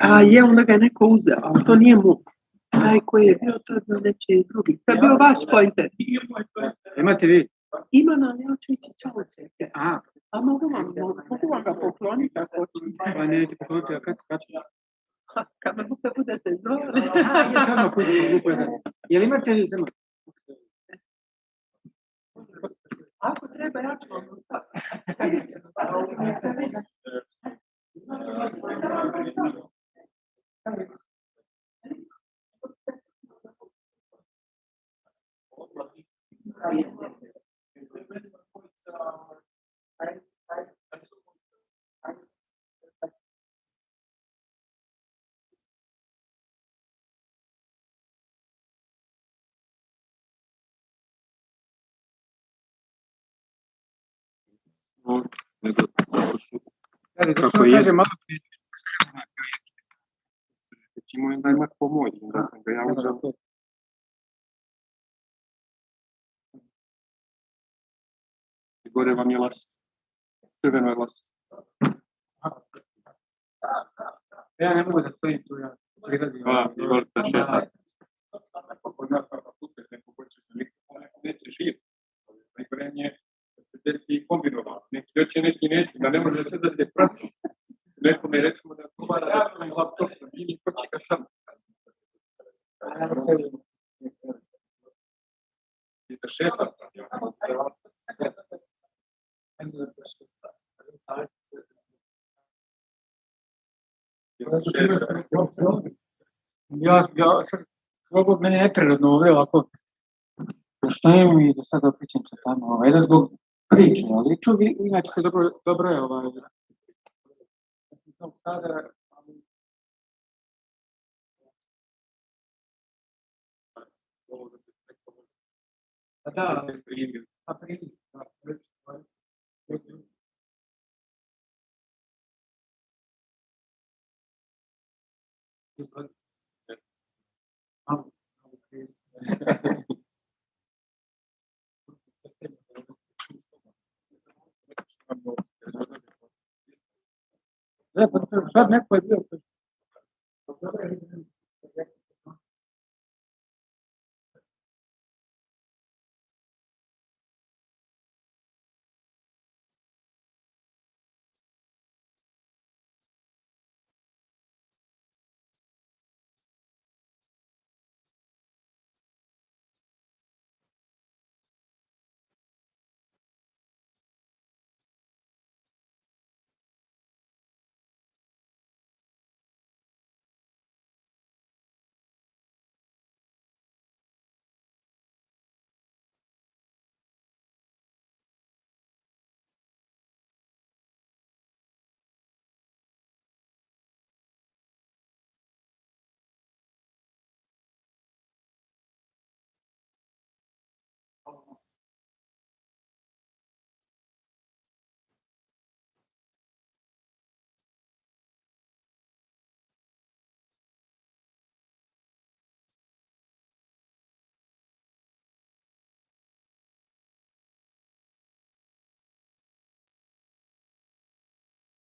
A je onoga neko uzeo, ali to nije MUP. Taj koji je bio, to je bio nečiji drugi. To je bio vaš pointer. Imate vi? Ima nam, ja ću ići čovječeke. A mogu vam ga pokloniti ako hoćete. Pa nećete pokloniti, a kad ću? Kad me budete zvali. Jel imate vi samo? Ako treba, ja ću vam ostaviti. Kako je? Ćemo im daj mak pomoći, da sam ga ja uzeo. Gore vam je las. Crveno je las. Ja ne mogu da stojim tu, ja priladim. Izvolite da šetate. Kod nas na fakultet neko hoće da neko neće živjeti. Neko je da se desi kombinovano. Neki hoće, neki neće, da ne može sve da se prati. Nekome recimo da odgovara da stavim laptop na bini, ko će ga tamo. I da šetam. Ja sad, zbog mene neprirodno ovdje ovako postojem i da sada pričam se tamo, da zbog priče, ali čuvi, inače se dobro je ja sam sada, da, primjer, sad neko je bio